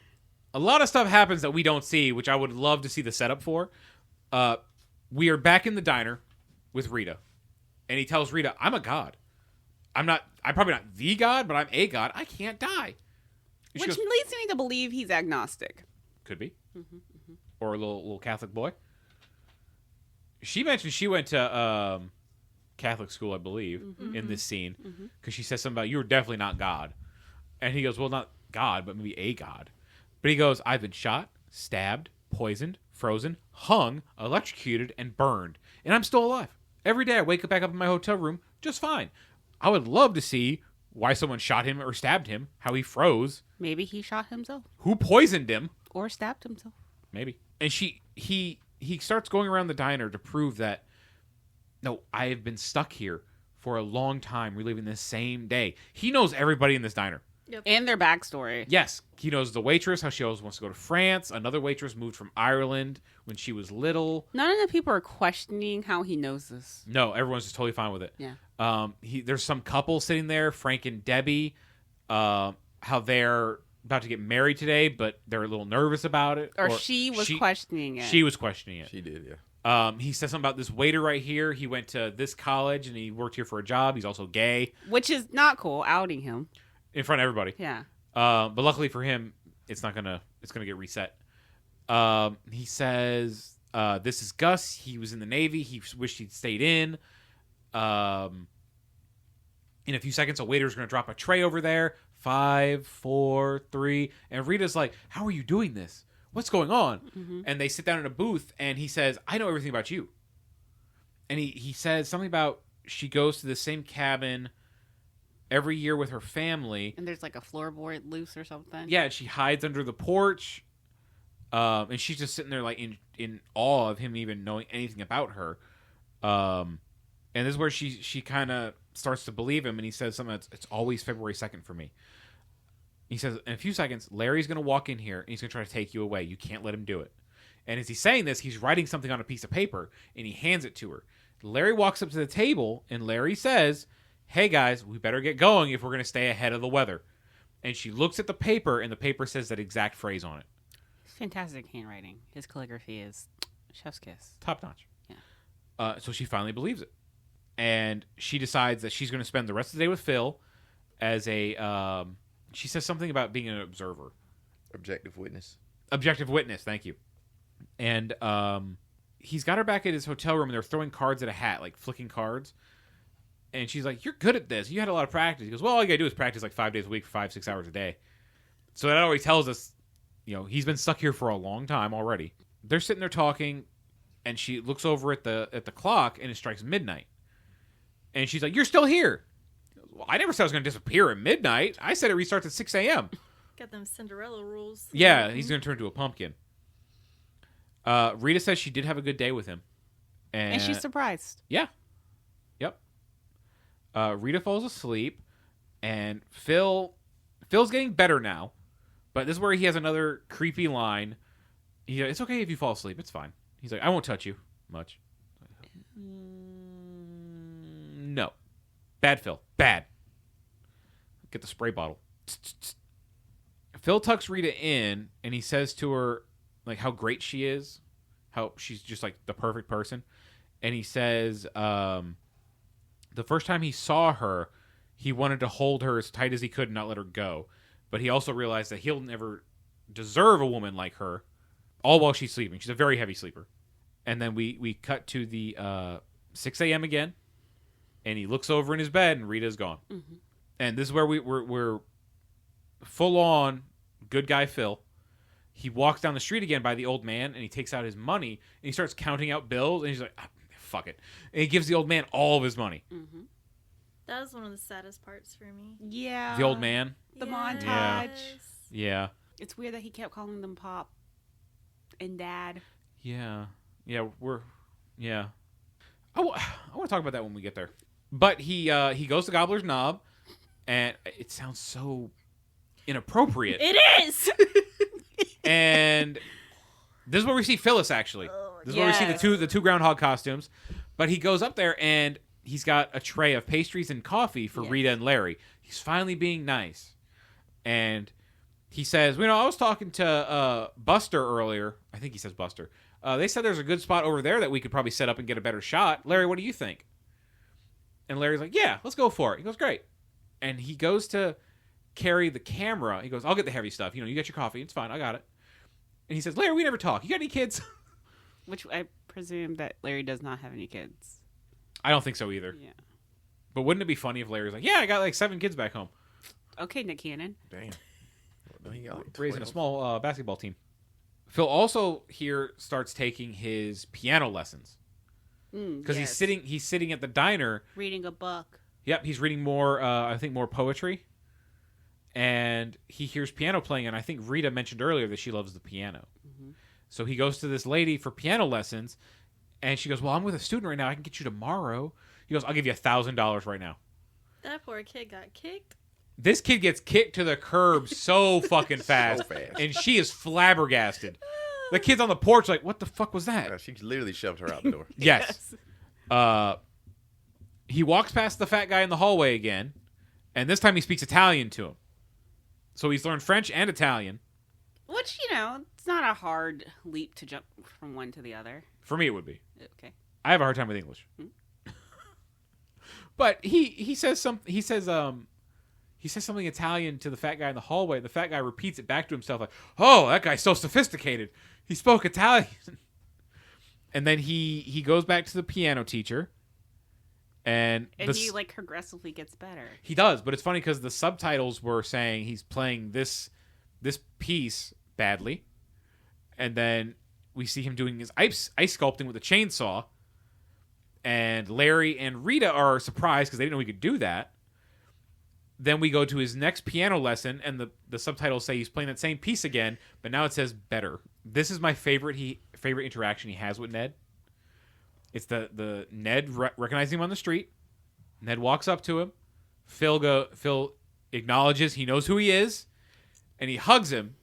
A lot of stuff happens that we don't see, which I would love to see the setup for. We are back in the diner with Rita, and he tells Rita, "I'm a god. I'm probably not the god, but I'm a god. I can't die." And Which leads me to believe he's agnostic. Could be. Mm-hmm, mm-hmm. Or a little Catholic boy. She mentioned she went to Catholic school, I believe, in this scene. Because she says something about, "You were definitely not God." And he goes, "Well, not God, but maybe a god." But he goes, "I've been shot, stabbed, poisoned, frozen, hung, electrocuted, and burned. And I'm still alive. Every day I wake back up in my hotel room just fine. I would love to see why someone shot him or stabbed him, how he froze. Maybe he shot himself. Who poisoned him. Or stabbed himself. Maybe." And he starts going around the diner to prove that, "No, I have been stuck here for a long time, reliving this same day." He knows everybody in this diner. Yep. And their backstory. Yes. He knows the waitress, how she always wants to go to France. Another waitress moved from Ireland when she was little. None of the people are questioning how he knows this. No, everyone's just totally fine with it. Yeah. There's some couple sitting there, Frank and Debbie, how they're about to get married today, but they're a little nervous about it. Or she was questioning it. She was questioning it. She did, yeah. He says something about this waiter right here. He went to this college and he worked here for a job. He's also gay. Which is not cool, outing him. In front of everybody. Yeah. But luckily for him, it's gonna get reset. He says, "This is Gus. He was in the Navy. He wished he'd stayed in." In a few seconds, a waiter's gonna drop a tray over there. 5, 4, 3, and Rita's like, "How are you doing this? What's going on?" And they sit down in a booth, and he says, "I know everything about you." And he says something about she goes to the same cabin every year with her family. And there's like a floorboard loose or something. Yeah, she hides under the porch. And she's just sitting there like in awe of him even knowing anything about her. And this is where she kind of starts to believe him, and he says something that's, it's always February 2nd for me. He says, in a few seconds, Larry's going to walk in here, and he's going to try to take you away. You can't let him do it. And as he's saying this, he's writing something on a piece of paper, and he hands it to her. Larry walks up to the table, and Larry says, hey, guys, we better get going if we're going to stay ahead of the weather. And she looks at the paper, and the paper says that exact phrase on it. Fantastic handwriting. His calligraphy is chef's kiss. Top notch. Yeah. So she finally believes it. And she decides that she's going to spend the rest of the day with Phil as a... she says something about being an observer. Objective witness. Objective witness, thank you. And he's got her back at his hotel room, and they're throwing cards at a hat, like flicking cards. And she's like, you're good at this. You had a lot of practice. He goes, well, all you got to do is practice like 5 days a week for 5-6 hours a day. So that already tells us, he's been stuck here for a long time already. They're sitting there talking, and she looks over at the clock, and it strikes midnight. And she's like, you're still here. Well, I never said I was going to disappear at midnight. I said it restarts at 6 a.m. Got them Cinderella rules. Yeah, he's going to turn into a pumpkin. Rita says she did have a good day with him. And she's surprised. Yeah. Yep. Rita falls asleep, and Phil's getting better now. But this is where he has another creepy line. He's like, it's okay if you fall asleep. It's fine. He's like, I won't touch you much. No. Bad, Phil. Bad. Get the spray bottle. Phil tucks Rita in, and he says to her, like, how great she is. How she's just, like, the perfect person. And he says, the first time he saw her, he wanted to hold her as tight as he could and not let her go. But he also realized that he'll never deserve a woman like her, all while she's sleeping. She's a very heavy sleeper. And then we cut to the 6 a.m. again, and he looks over in his bed, and Rita's gone. Mm-hmm. And this is where we're full on good guy Phil. He walks down the street again by the old man, and he takes out his money, and he starts counting out bills, and he's like, fuck it. And he gives the old man all of his money. Mm-hmm. That was one of the saddest parts for me. Yeah. The old man? The montage. Yeah. It's weird that he kept calling them Pop and Dad. Yeah. Yeah, yeah. I want to talk about that when we get there. But he goes to Gobbler's Knob, and it sounds so inappropriate. It is! And this is where we see Phyllis, actually. This is where we see the two groundhog costumes. But he goes up there, and he's got a tray of pastries and coffee for Rita and Larry. He's finally being nice. And he says, I was talking to Buster earlier. I think he says Buster. They said there's a good spot over there that we could probably set up and get a better shot. Larry, what do you think? And Larry's like, yeah, let's go for it. He goes, great. And he goes to carry the camera. He goes, I'll get the heavy stuff. You get your coffee. It's fine. I got it. And he says, Larry, we never talk. You got any kids? Which I presume that Larry does not have any kids. I don't think so either. Yeah. But wouldn't it be funny if Larry's like, yeah, I got like 7 kids back home. Okay, Nick Cannon. Damn. Well, he got like Raising a 12. small basketball team. Phil also here starts taking his piano lessons. Because he's sitting at the diner. Reading a book. Yep, he's reading more, I think more poetry. And he hears piano playing, and I think Rita mentioned earlier that she loves the piano. Mm-hmm. So he goes to this lady for piano lessons, and she goes, well, I'm with a student right now. I can get you tomorrow. He goes, I'll give you $1,000 right now. That poor kid got kicked. This kid gets kicked to the curb so fucking fast. And she is flabbergasted. The kid's on the porch like, what the fuck was that? She literally shoved her out the door. Yes. He walks past the fat guy in the hallway again, and this time he speaks Italian to him. So he's learned French and Italian. Which, it's not a hard leap to jump from one to the other. For me, it would be. Okay. I have a hard time with English. But he says something Italian to the fat guy in the hallway. The fat guy repeats it back to himself like, oh, that guy's so sophisticated. He spoke Italian. And then he goes back to the piano teacher. And he progressively gets better. He does, but it's funny because the subtitles were saying he's playing this piece badly. And then we see him doing his ice sculpting with a chainsaw. And Larry and Rita are surprised because they didn't know he could do that. Then we go to his next piano lesson, and the subtitles say he's playing that same piece again, but now it says better. This is my favorite interaction he has with Ned. It's the Ned recognizing him on the street. Ned walks up to him. Phil acknowledges he knows who he is, and he hugs him,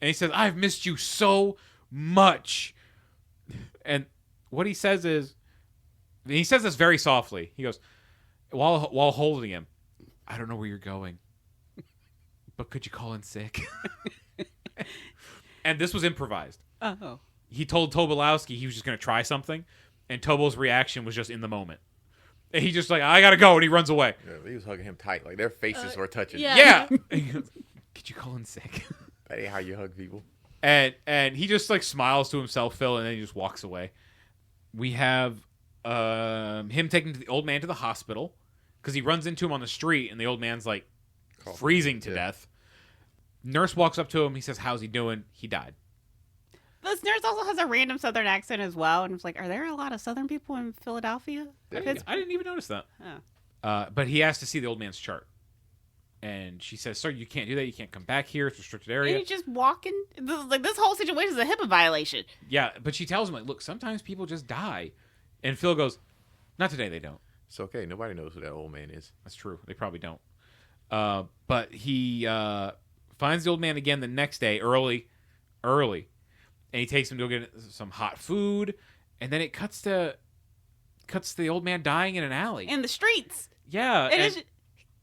and he says, "I've missed you so much." And what he says is, he says this very softly. He goes, while holding him, "I don't know where you're going, but could you call in sick?" And this was improvised. Oh. He told Tobolowsky he was just going to try something, and Tobo's reaction was just in the moment. And he just like, "I got to go," and he runs away. Yeah, he was hugging him tight. Like, their faces were touching. Yeah. And he goes, "Could you call in sick?" That ain't how you hug people. And he just like smiles to himself, Phil, and then he just walks away. We have him taking the old man to the hospital because he runs into him on the street, and the old man's like freezing to death. Nurse walks up to him. He says, "How's he doing?" He died. This nurse also has a random Southern accent as well, and it's like, are there a lot of Southern people in Philadelphia? I didn't even notice that. Oh. But he asks to see the old man's chart. And she says, "Sir, you can't do that. You can't come back here. It's a restricted area." And he's just walking. This whole situation is a HIPAA violation. Yeah, but she tells him, like, "Look, sometimes people just die." And Phil goes, "Not today, they don't." It's okay. Nobody knows who that old man is. That's true. They probably don't. But he finds the old man again the next day, early. And he takes him to go get some hot food. And then it cuts to the old man dying in an alley. In the streets. Yeah. And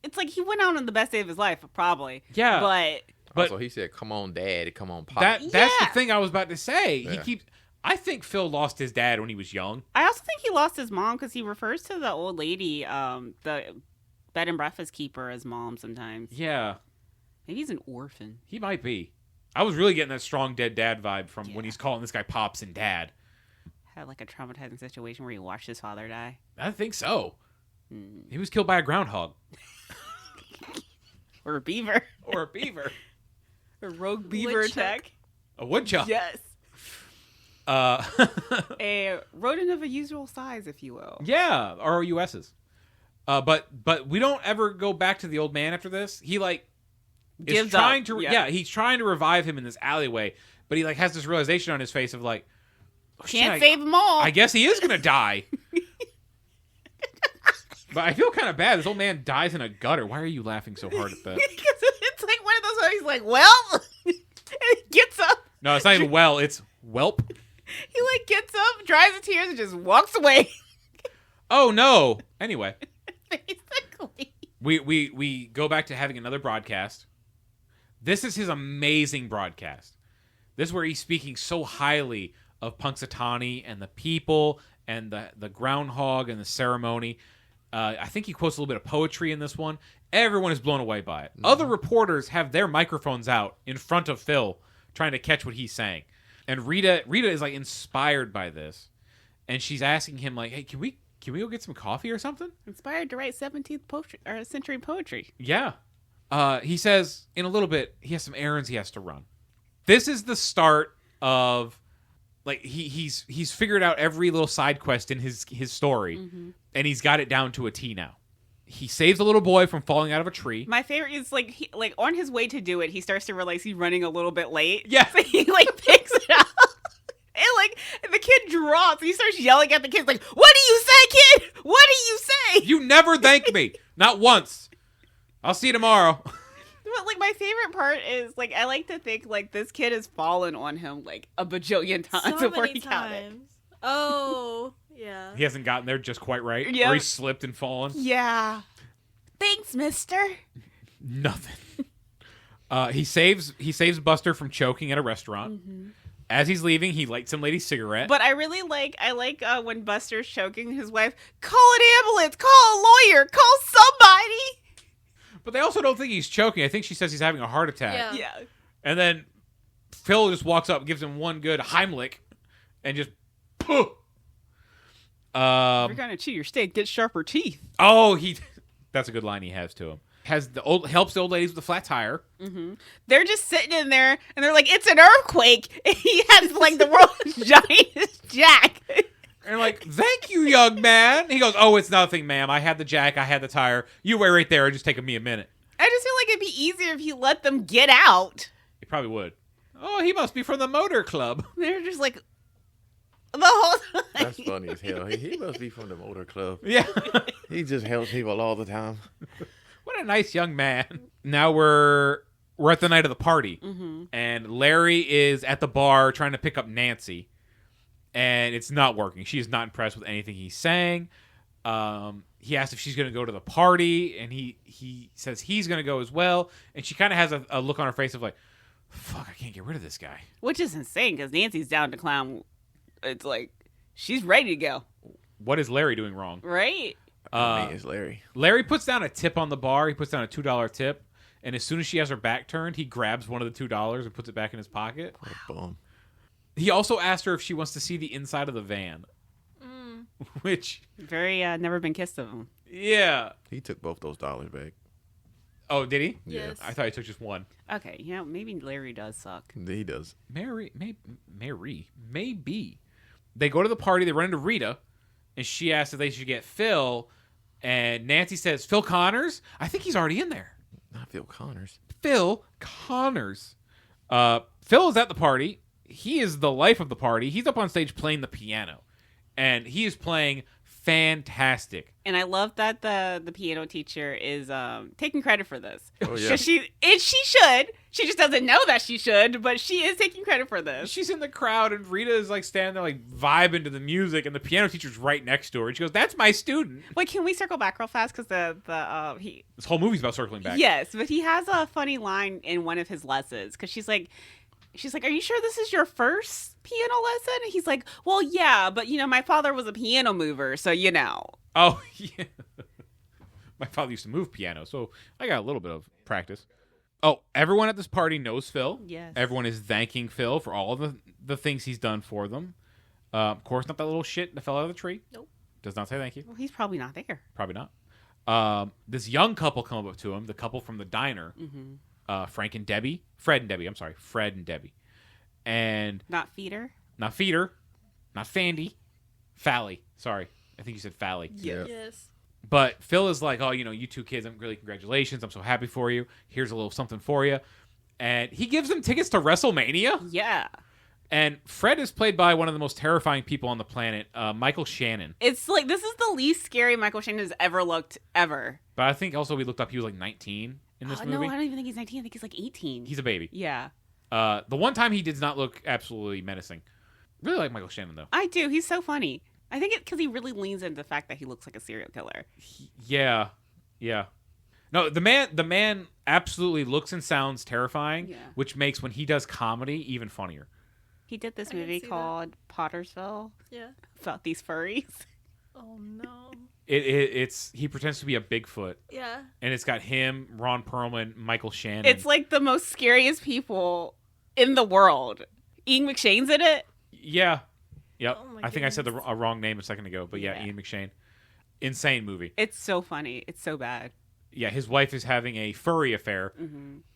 it's like he went out on the best day of his life, probably. Yeah. But also, he said, "Come on, Dad. Come on, Pop." That's the thing I was about to say. Yeah. I think Phil lost his dad when he was young. I also think he lost his mom because he refers to the old lady, the bed and breakfast keeper, as mom sometimes. Yeah. Maybe he's an orphan. He might be. I was really getting that strong dead dad vibe from when he's calling this guy Pops and Dad. Had like a traumatizing situation where he watched his father die. I think so. He was killed by a groundhog. Or a beaver. Or a beaver. A rogue beaver attack. A woodchuck. Yes. A rodent of a usual size, if you will. Yeah, ROUSs. But we don't ever go back to the old man after this. He gives up. He's trying to revive him in this alleyway, but he has this realization on his face of like, can't save them all. I guess he is gonna die. But I feel kind of bad. This old man dies in a gutter. Why are you laughing so hard at that? Because it's like one of those where he's like, well, and he gets up. No, it's not even well. It's whelp. He gets up, dries his tears, and just walks away. Oh no. Anyway, basically, we go back to having another broadcast. This is his amazing broadcast. This is where he's speaking so highly of Punxsutawney and the people and the groundhog and the ceremony. I think he quotes a little bit of poetry in this one. Everyone is blown away by it. Mm-hmm. Other reporters have their microphones out in front of Phil trying to catch what he's saying. And Rita is inspired by this. And she's asking him hey, can we go get some coffee or something? Inspired to write 17th century poetry. Yeah. He says in a little bit he has some errands he has to run. This is the start of he's figured out every little side quest in his story, mm-hmm. and he's got it down to a T now. He saves a little boy from falling out of a tree. My favorite is he, on his way to do it, he starts to realize he's running a little bit late. Yeah, so he picks it up, and the kid drops. He starts yelling at the kid like, "What do you say, kid? What do you say? You never thank me, not once. I'll see you tomorrow." But my favorite part is I like to think this kid has fallen on him a bajillion times so before many he got it. Oh, yeah. He hasn't gotten there just quite right. Yep. Or he slipped and fallen. Yeah. Thanks, mister. Nothing. He saves Buster from choking at a restaurant. Mm-hmm. As he's leaving, he lights some lady's cigarette. But I really like when Buster's choking his wife. Call an ambulance. Call a lawyer. Call somebody. But they also don't think he's choking. I think she says he's having a heart attack. Yeah. And then Phil just walks up, gives him one good Heimlich, and just poof. If you're gonna chew your steak, get sharper teeth. Oh, that's a good line he has to him. Helps the old ladies with the flat tire. Mm-hmm. They're just sitting in there, and they're like, "It's an earthquake." And he has the world's giantest jack. And like, thank you, young man. He goes, oh, it's nothing, ma'am. I had the jack. I had the tire. You wait right there. It'll just take me a minute. I just feel like it'd be easier if he let them get out. He probably would. Oh, he must be from the motor club. They're just like, the whole time. That's funny as hell. He must be from the motor club. Yeah. He just helps people all the time. What a nice young man. Now we're at the night of the party. Mm-hmm. And Larry is at the bar trying to pick up Nancy. And it's not working. She is not impressed with anything he's saying. He asks if she's going to go to the party. And he says he's going to go as well. And she kind of has a look on her face of like, fuck, I can't get rid of this guy. Which is insane because Nancy's down to clown. It's like, she's ready to go. What is Larry doing wrong? Right? It's Larry. Larry puts down a tip on the bar. He puts down a $2 tip. And as soon as she has her back turned, he grabs one of the $2 and puts it back in his pocket. What a bum. He also asked her if she wants to see the inside of the van. Which... Very never been kissed of him. Yeah. He took both those dollars back. Oh, did he? Yes. I thought he took just one. Okay, maybe Larry does suck. He does. Mary, maybe. They go to the party. They run into Rita, and she asks if they should get Phil. And Nancy says, Phil Connors? I think he's already in there. Not Phil Connors. Phil Connors. Phil is at the party. He is the life of the party. He's up on stage playing the piano. And he is playing fantastic. And I love that the piano teacher is taking credit for this. Oh, yeah. She should. She just doesn't know that she should, but she is taking credit for this. She's in the crowd, and Rita is like standing there, like vibing to the music, and the piano teacher's right next to her. And she goes, "That's my student." Wait, can we circle back real fast? Because This whole movie's about circling back. Yes, but he has a funny line in one of his lessons because she's like, "Are you sure this is your first piano lesson?" And he's like, "Well, yeah, but my father was a piano mover, so Oh, yeah. My father used to move piano, so I got a little bit of practice. Oh, everyone at this party knows Phil. Yes. Everyone is thanking Phil for all of the things he's done for them. Of course, not that little shit that fell out of the tree. Nope. Does not say thank you. Well, he's probably not there. Probably not. This young couple come up to him, the couple from the diner, Fred and Debbie. And Not Feeder. not Feeder, not Fandy, Fally. Sorry, I think you said Fally. Yeah. Yes. But Phil is like, oh, you two kids, congratulations. I'm so happy for you. Here's a little something for you. And he gives them tickets to WrestleMania. Yeah. And Fred is played by one of the most terrifying people on the planet, Michael Shannon. It's like, this is the least scary Michael Shannon has ever looked, ever. But I think also we looked up, he was like 19 in this movie. No, I don't even think he's 19. I think he's like 18. He's a baby. Yeah. The one time he did not look absolutely menacing. Really like Michael Shannon, though. I do. He's so funny. I think it's because he really leans into the fact that he looks like a serial killer. Yeah. No, the man absolutely looks and sounds terrifying, which makes when he does comedy even funnier. He did this I can movie see called Pottersville Yeah. about these furries. Oh no. It's he pretends to be a Bigfoot, Yeah. and it's got him, Ron Perlman, Michael Shannon. It's like the most scariest people in the world. Ian McShane's in it. Yeah. Yep. Oh my I think I said goodness. a wrong name a second ago, but yeah, Ian McShane. Insane movie. It's so funny. It's so bad. Yeah, his wife is having a furry affair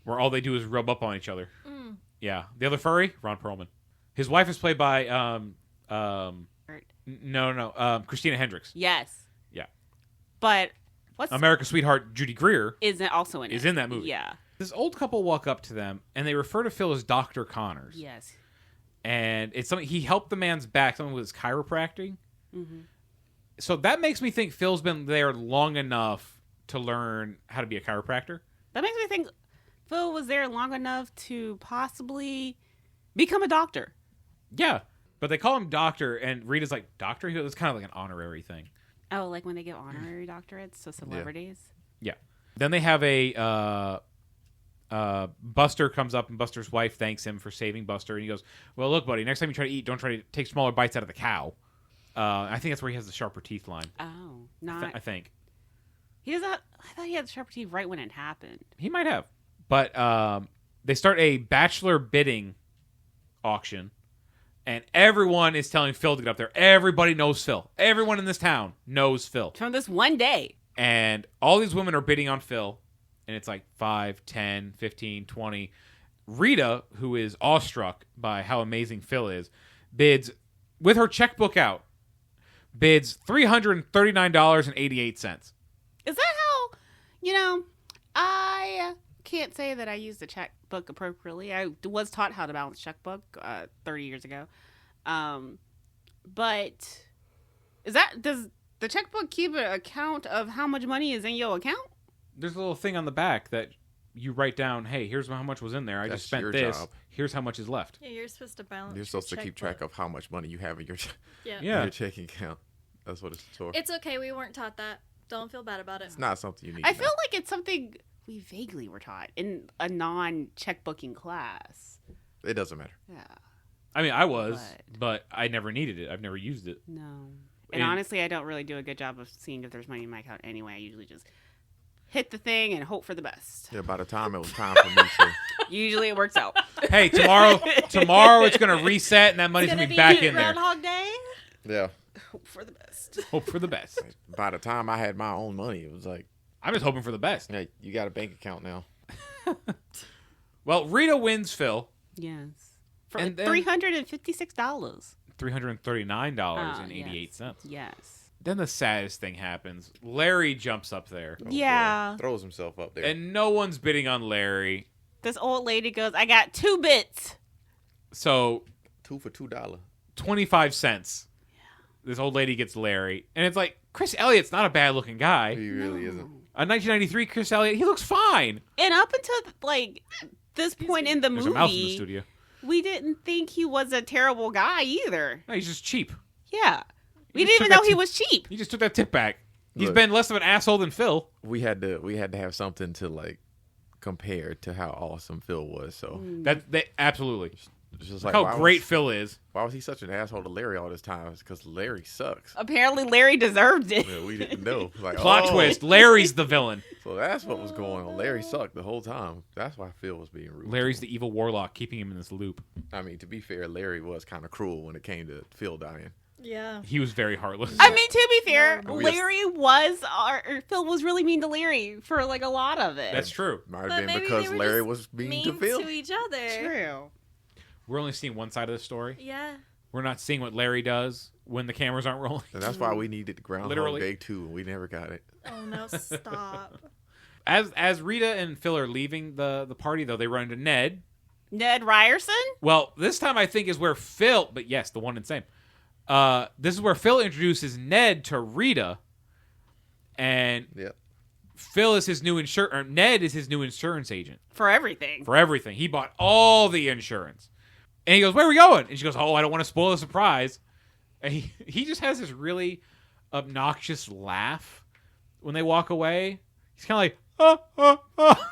where all they do is rub up on each other. Mm. Yeah. The other furry, Ron Perlman. His wife is played by Christina Hendricks. Yes. Yeah. But what's America's sweetheart Judy Greer isn't also in it? is in that movie. Yeah. This old couple walk up to them and they refer to Phil as Dr. Connors. Yes. And it's something he helped the man's back, something with his chiropractic. So that makes me think Phil's been there long enough to learn how to be a chiropractor. That makes me think Phil was there long enough to possibly become a doctor. Yeah. But they call him doctor, and Rita's like, doctor? It's kind of like an honorary thing. Oh, like when they give honorary doctorates to celebrities? Yeah. Then they have Buster comes up, and Buster's wife thanks him for saving Buster. And he goes, well, look, buddy, next time you try to eat, don't try to take smaller bites out of the cow. I think that's where he has the sharper teeth line. Oh, not. I think. He does not. I thought he had sharper teeth right when it happened. He might have. But they start a bachelor bidding auction. And everyone is telling Phil to get up there. Everybody knows Phil. Everyone in this town knows Phil. From this one day. And all these women are bidding on Phil. And it's like 5, 10, 15, 20. Rita, who is awestruck by how amazing Phil is, bids with her checkbook out bids $339.88. Is that how, I can't say that I used the checkbook appropriately. I was taught how to balance checkbook 30 years ago. But does the checkbook keep an account of how much money is in your account? There's a little thing on the back that you write down, hey, here's how much was in there. I That's just spent your this. job. Here's how much is left. Yeah, you're supposed to balance. You're supposed to keep track of how much money you have in your Yeah. your checking account. That's what it's for. It's okay. We weren't taught that. Don't feel bad about it. It's not something you need. I to feel know. like it's something we vaguely were taught in a non-checkbooking class. It doesn't matter. Yeah. I mean, I was, but I never needed it. I've never used it. No. And honestly, I don't really do a good job of seeing if there's money in my account anyway. I usually just hit the thing and hope for the best. Yeah, by the time it was time for me to. Usually it works out. Hey, tomorrow it's going to reset and that money's going to be back in there. Groundhog Day. Yeah. Hope for the best. Hope for the best. By the time I had my own money, it was like, I'm just hoping for the best. hey, you got a bank account now. Well, Rita wins Phil Yes. For And then- $356. $339.88. Yes. Then the saddest thing happens. Larry jumps up there, Oh, Yeah. boy. Throws himself up there. and no one's bidding on Larry. This old lady goes, I got 2 bits. So 2 for $2. 25 cents. This old lady gets Larry. And it's like, Chris Elliott's not a bad-looking guy. He really isn't. A 1993 Chris Elliott, he looks fine. And up until, this point in the There's a mouse in the movie, studio. we didn't think he was a terrible guy either. No, he's just cheap. Yeah. We He didn't just even took know that he tip- was cheap. He just took that tip back. He's Look. been less of an asshole than Phil. We had to have something to compare to how awesome Phil was. So That absolutely. it's just Look like how great Phil is. why was he such an asshole to Larry all this time? It's because Larry sucks. Apparently, Larry deserved it. Yeah, we didn't know. Like, Plot oh, twist. Larry's the villain. So that's what was going on. Larry sucked the whole time. That's why Phil was being rude. Larry's the evil warlock keeping him in this loop. I mean, to be fair, Larry was kind of cruel when it came to Phil dying. Yeah. He was very heartless. I mean, to be fair, No. Larry Phil was really mean to Larry for a lot of it. That's true. Might have But been maybe because they were Larry just was mean mean to Phil. to each other. true. We're only seeing one side of the story. Yeah. We're not seeing what Larry does when the cameras aren't rolling. And that's why we needed the Groundhog Literally. Day 2, and we never got it. Oh no! Stop. As Rita and Phil are leaving the party, though, they run into Ned. Ned Ryerson? Well, this time I think is where Phil, but yes, the one and same. This is where Phil introduces Ned to Rita, and Yep. Phil is his new Ned is his new insurance agent For everything. for everything. He bought all the insurance, and he goes, "Where are we going?" And she goes, "Oh, I don't want to spoil the surprise." And he just has this really obnoxious laugh when they walk away. He's kind of like, "Oh, oh, oh."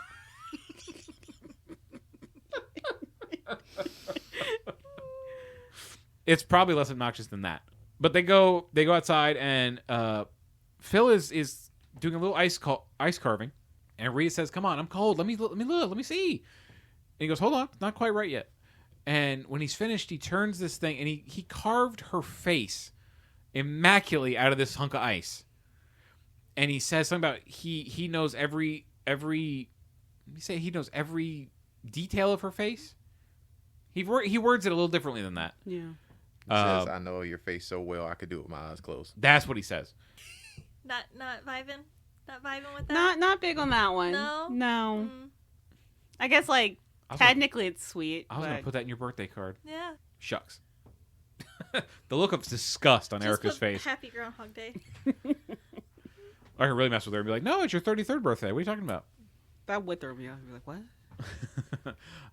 It's probably less obnoxious than that. But they go outside, and Phil is doing a little ice carving, and Rita says, "Come on, I'm cold. Let me look. Let me see." And he goes, "Hold on, it's not quite right yet." And when he's finished, he turns this thing, and he carved her face immaculately out of this hunk of ice. And he says something about he knows every he knows every detail of her face. He words it a little differently than that. Yeah. He says, I know your face so well, I could do it with my eyes closed. That's what he says. Not vibing. Not vibing with that. Not big on that one. No? No. Mm, I guess I was technically it's sweet. I was going to but- put that in your birthday card. yeah. Shucks. The look of disgust on Just Erica's put face. Happy Groundhog Day. I can really mess with her and be like, "No, it's your 33rd birthday. What are you talking about?" That would throw me off. I'd be like, what?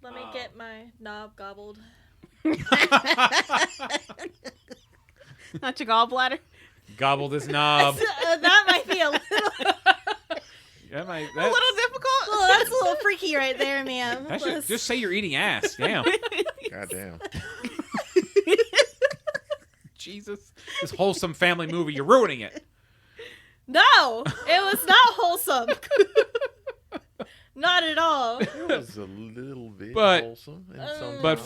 Let me get my knob gobbled. Not your gallbladder? Gobble this knob. That might be a little, That might, A little difficult? well, that's a little freaky right there, ma'am. that should, Let's- just say you're eating ass. Damn. God damn. Jesus. This wholesome family movie, you're ruining it. No, it was not wholesome. Not at all. It was a little bit But- wholesome. And sometimes. But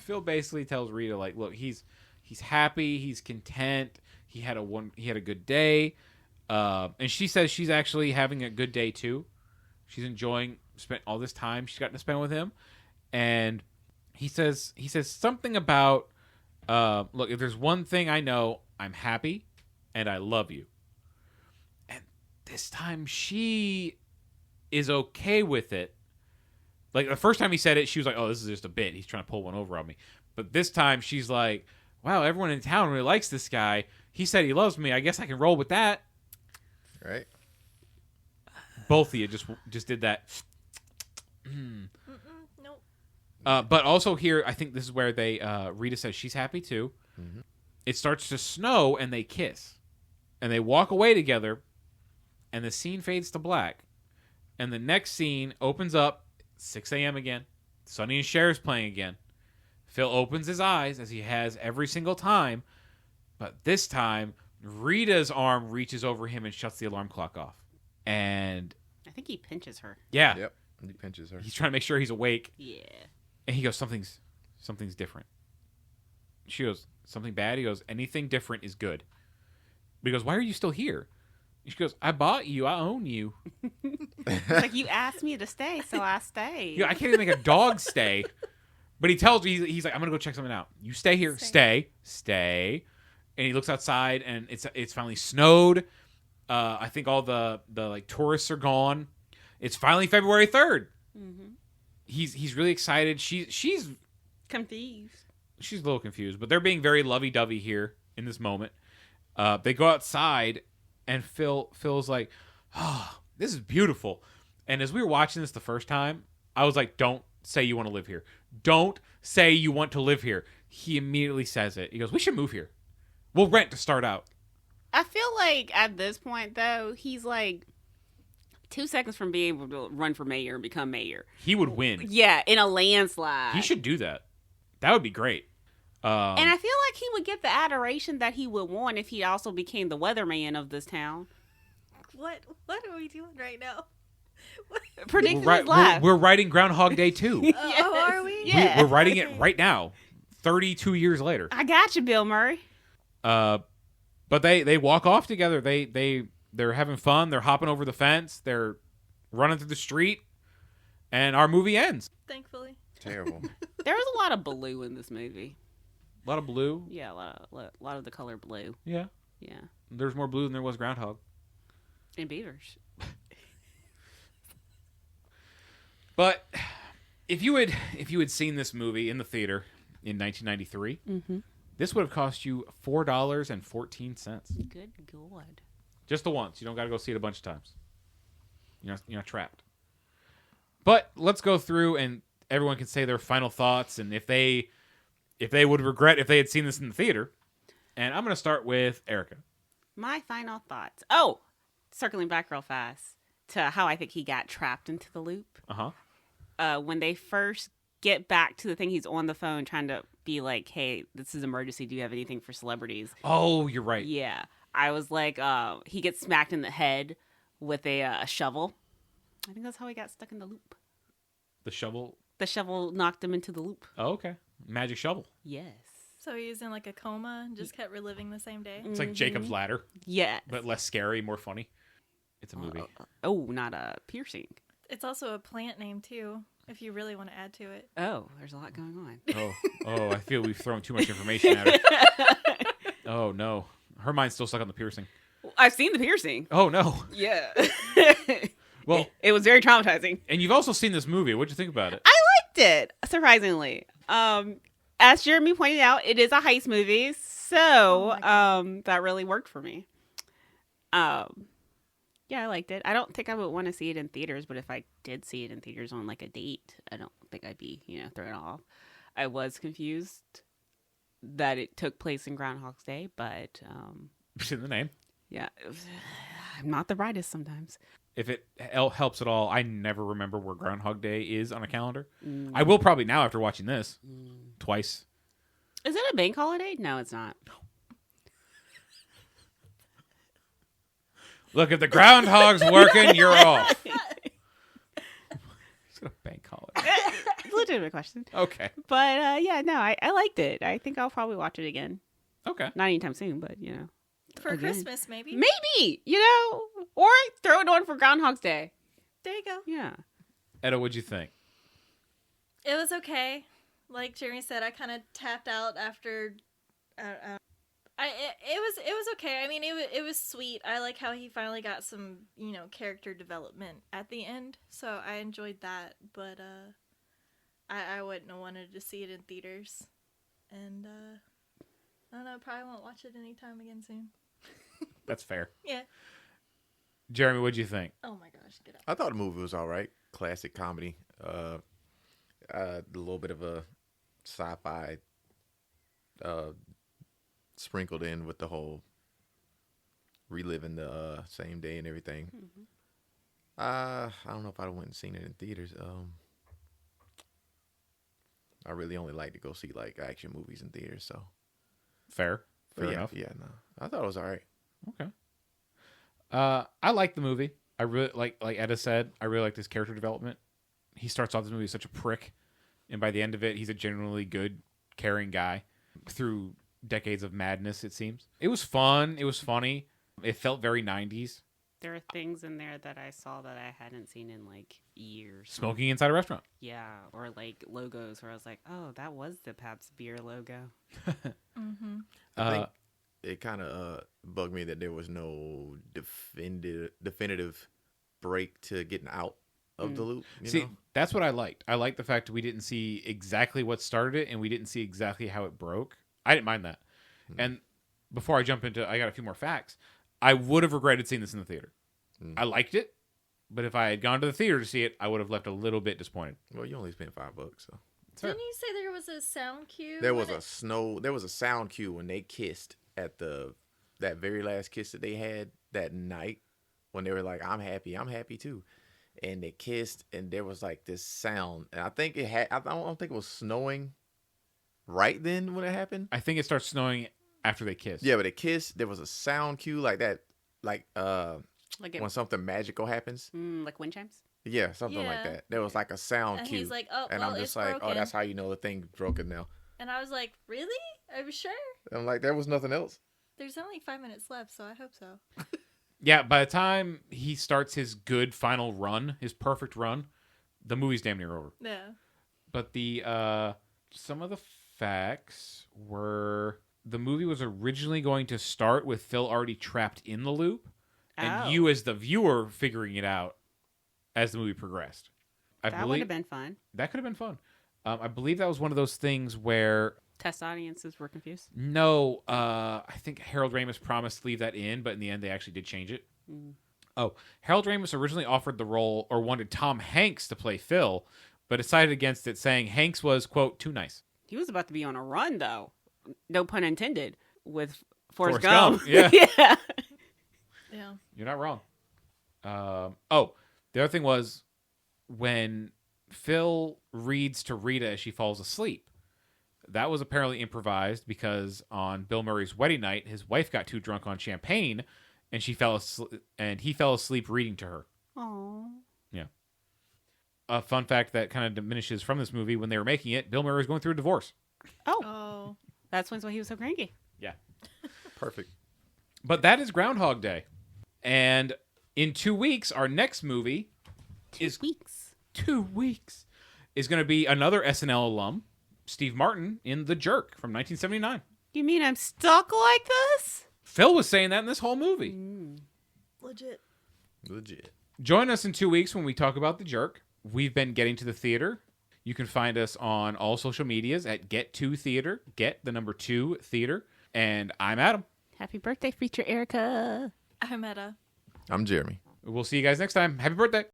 Phil basically tells Rita, like, look, he's happy, he's content, he had a good day, and she says she's actually having a good day too. She's enjoying spent all this time she's gotten to spend with him, and he says something about, look, if there's one thing I know, I'm happy, and I love you. And this time she is okay with it. Like, the first time he said it, she was like, oh, this is just a bit. He's trying to pull one over on me. But this time, she's like, wow, everyone in town really likes this guy. He said he loves me. I guess I can roll with that. Right. Both of you just did that. Nope. But also here, I think this is where they Rita says she's happy too. Mm-hmm. It starts to snow, and they kiss. And they walk away together, and the scene fades to black. And the next scene opens up, 6 a.m. again. Sonny and Cher's playing again. Phil opens his eyes, as he has every single time. But this time, Rita's arm reaches over him and shuts the alarm clock off. And I think he pinches her. yeah. Yep. He pinches her. He's trying to make sure he's awake. Yeah. And he goes, something's different. She goes, something bad? He goes, anything different is good. But he goes, why are you still here? She goes, I bought you. I own you. It's like, you asked me to stay, so I stayed. I can't even make a dog stay. But he tells me, he's like, I'm going to go check something out. You stay here. Stay. And he looks outside, and it's finally snowed. I think all the like tourists are gone. It's finally February 3rd. Mm-hmm. He's really excited. She's confused. She's a little confused, but they're being very lovey-dovey here in this moment. They go outside, and Phil's like, oh, this is beautiful. And as we were watching this the first time, I was like, don't say you want to live here. Don't say you want to live here. He immediately says it. He goes, we should move here. We'll rent to start out. I feel like at this point, though, he's like 2 seconds from being able to run for mayor and become mayor. He would win. Yeah, in a landslide. He should do that. That would be great. And I feel like he would get the adoration that he would want if he also became the weatherman of this town. What are we doing right now? Predicting his life. We're writing Groundhog Day 2. Yes. Oh, are we? Yeah. We're writing it right now, 32 years later. I got you, Bill Murray. But they walk off together. They're having fun. They're hopping over the fence. They're running through the street, and our movie ends. Thankfully. Terrible. There was a lot of blue in this movie. A lot of blue. Yeah, a lot of the color blue. Yeah. Yeah. There's more blue than there was Groundhog. And beavers. But if you had seen this movie in the theater in 1993, this would have cost you $4.14. Good God. Just the once. You don't got to go see it a bunch of times. You're not trapped. But let's go through, and everyone can say their final thoughts, and if they would regret if they had seen this in the theater. And I'm going to start with Erica. My final thoughts. Oh, circling back real fast to how I think he got trapped into the loop. When they first get back to the thing, he's on the phone trying to be like, hey, this is emergency. Do you have anything for celebrities? Oh, you're right. Yeah. I was like, he gets smacked in the head with a shovel. I think that's how he got stuck in the loop. The shovel? The shovel knocked him into the loop. Oh, okay. Magic shovel. Yes. So he was in like a coma and just kept reliving the same day? It's like Jacob's Ladder. Yeah. But less scary, more funny. It's a movie. Not a piercing. It's also a plant name too, if you really want to add to it. Oh, there's a lot going on. I feel we've thrown too much information at her. Oh, no. Her mind's still stuck on the piercing. I've seen the piercing. Oh, no. Yeah. Well, it was very traumatizing. And you've also seen this movie. What'd you think about it? I liked it, surprisingly. As Jeremy pointed out, it is a heist movie, so that really worked for me. Yeah, I liked it. I don't think I would want to see it in theaters, but if I did see it in theaters on like a date, I don't think I'd be, thrown off. I was confused that it took place in Groundhog's Day, but It's in the name. Yeah, I'm not the brightest sometimes. If it helps at all, I never remember where Groundhog Day is on a calendar. I will probably now after watching this twice. Is it a bank holiday? No, it's not. Look, if the groundhog's working, you're off. It's a bank holiday. Legitimate question. Okay. But I liked it. I think I'll probably watch it again. Okay. Not anytime soon, but For again. Christmas, maybe. Maybe, or throw it on for Groundhog's Day. There you go. Yeah. Etta, what'd you think? It was okay. Like Jeremy said, I kind of tapped out after. It was okay. I mean, it was sweet. I like how he finally got some, character development at the end. So I enjoyed that, but I wouldn't have wanted to see it in theaters. And I don't know, probably won't watch it anytime again soon. That's fair. Yeah. Jeremy, what'd you think? Oh my gosh, get up. I thought the movie was all right. Classic comedy. A little bit of a sci-fi sprinkled in with the whole reliving the same day and everything. Mm-hmm. I don't know if I went and seen it in theaters. I really only like to go see like action movies in theaters. So Fair. but Fair yeah, enough. Yeah, no, I thought it was all right. Okay. I like the movie. I really like Etta said, I really like this character development. He starts off this movie as such a prick, and by the end of it, he's a genuinely good, caring guy through decades of madness, it seems. It was fun. It was funny. It felt very 90s. There are things in there that I saw that I hadn't seen in like years. Smoking inside a restaurant. Yeah, or like logos where I was like, oh, that was the Pabst beer logo. Mm-hmm. I think it kind of bugged me that there was no definitive break to getting out of the loop. You See, know? that's what I liked. I liked the fact that we didn't see exactly what started it, and we didn't see exactly how it broke. I didn't mind that. And before I jump into, I got a few more facts. I would have regretted seeing this in the theater. I liked it, but if I had gone to the theater to see it, I would have left a little bit disappointed. Well, you only spent $5, so. Didn't you say there was a sound cue? There was a sound cue when they kissed at that very last kiss that they had that night when they were like, I'm happy too. And they kissed and there was like this sound. And I think I don't think it was snowing right then when it happened. I think it starts snowing after they kiss. Yeah, but they kissed, there was a sound cue like that, like Like when something magical happens. like wind chimes? Yeah, something like Yeah. that. There was like a sound And cue. he's like, oh, and well, I'm just it's like, broken. oh, that's how you know the thing's broken now. And I was like, really? Are you sure? I'm like, there was nothing else. There's only 5 minutes left, so I hope so. Yeah, by the time he starts his good final run, his perfect run, the movie's damn near over. Yeah. But the some of the facts were the movie was originally going to start with Phil already trapped in the loop, and you as the viewer figuring it out as the movie progressed. That would have been fun. That could have been fun. I believe that was one of those things where Test audiences were confused. no, I think Harold Ramis promised to leave that in, but in the end they actually did change it. Oh, Harold Ramis originally offered the role or wanted Tom Hanks to play Phil, but decided against it, saying Hanks was, quote, too nice. He was about to be on a run, though. No pun intended, with Forrest Gump, Gump. yeah. Yeah. Yeah. You're not wrong. The other thing was when Phil reads to Rita as she falls asleep. That was apparently improvised because on Bill Murray's wedding night, his wife got too drunk on champagne, and he fell asleep reading to her. Aww. Yeah. A fun fact that kind of diminishes from this movie: when they were making it, Bill Murray was going through a divorce. Oh. That's why he was so cranky. Yeah. Perfect. But that is Groundhog Day, and in 2 weeks, our next movie is 2 weeks is going to be another SNL alum, Steve Martin, in The Jerk from 1979. You mean I'm stuck like this? Phil was saying that in this whole movie. Legit. Join us in 2 weeks when we talk about The Jerk. We've been getting to the theater. You can find us on all social medias at Get2Theater, Get the number 2 Theater. And I'm Adam. Happy birthday, Feature Erica. I'm Etta. I'm Jeremy. We'll see you guys next time. Happy birthday.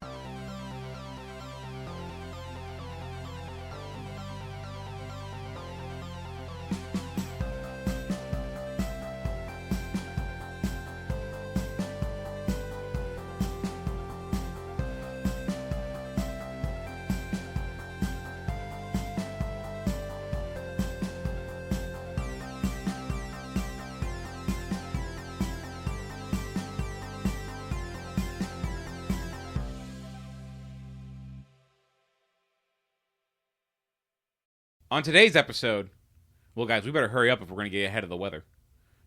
On today's episode, well, guys, we better hurry up if we're going to get ahead of the weather.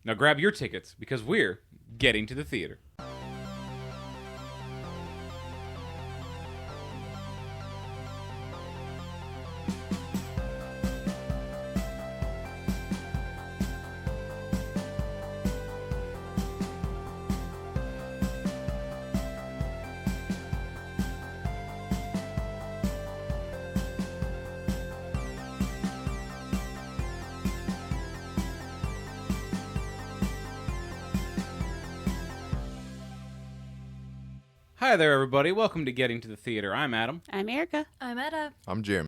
Now grab your tickets because we're getting to the theater. Hi there, everybody. Welcome to Getting to the Theater. I'm Adam. I'm Erica. I'm Etta. I'm Jeremy.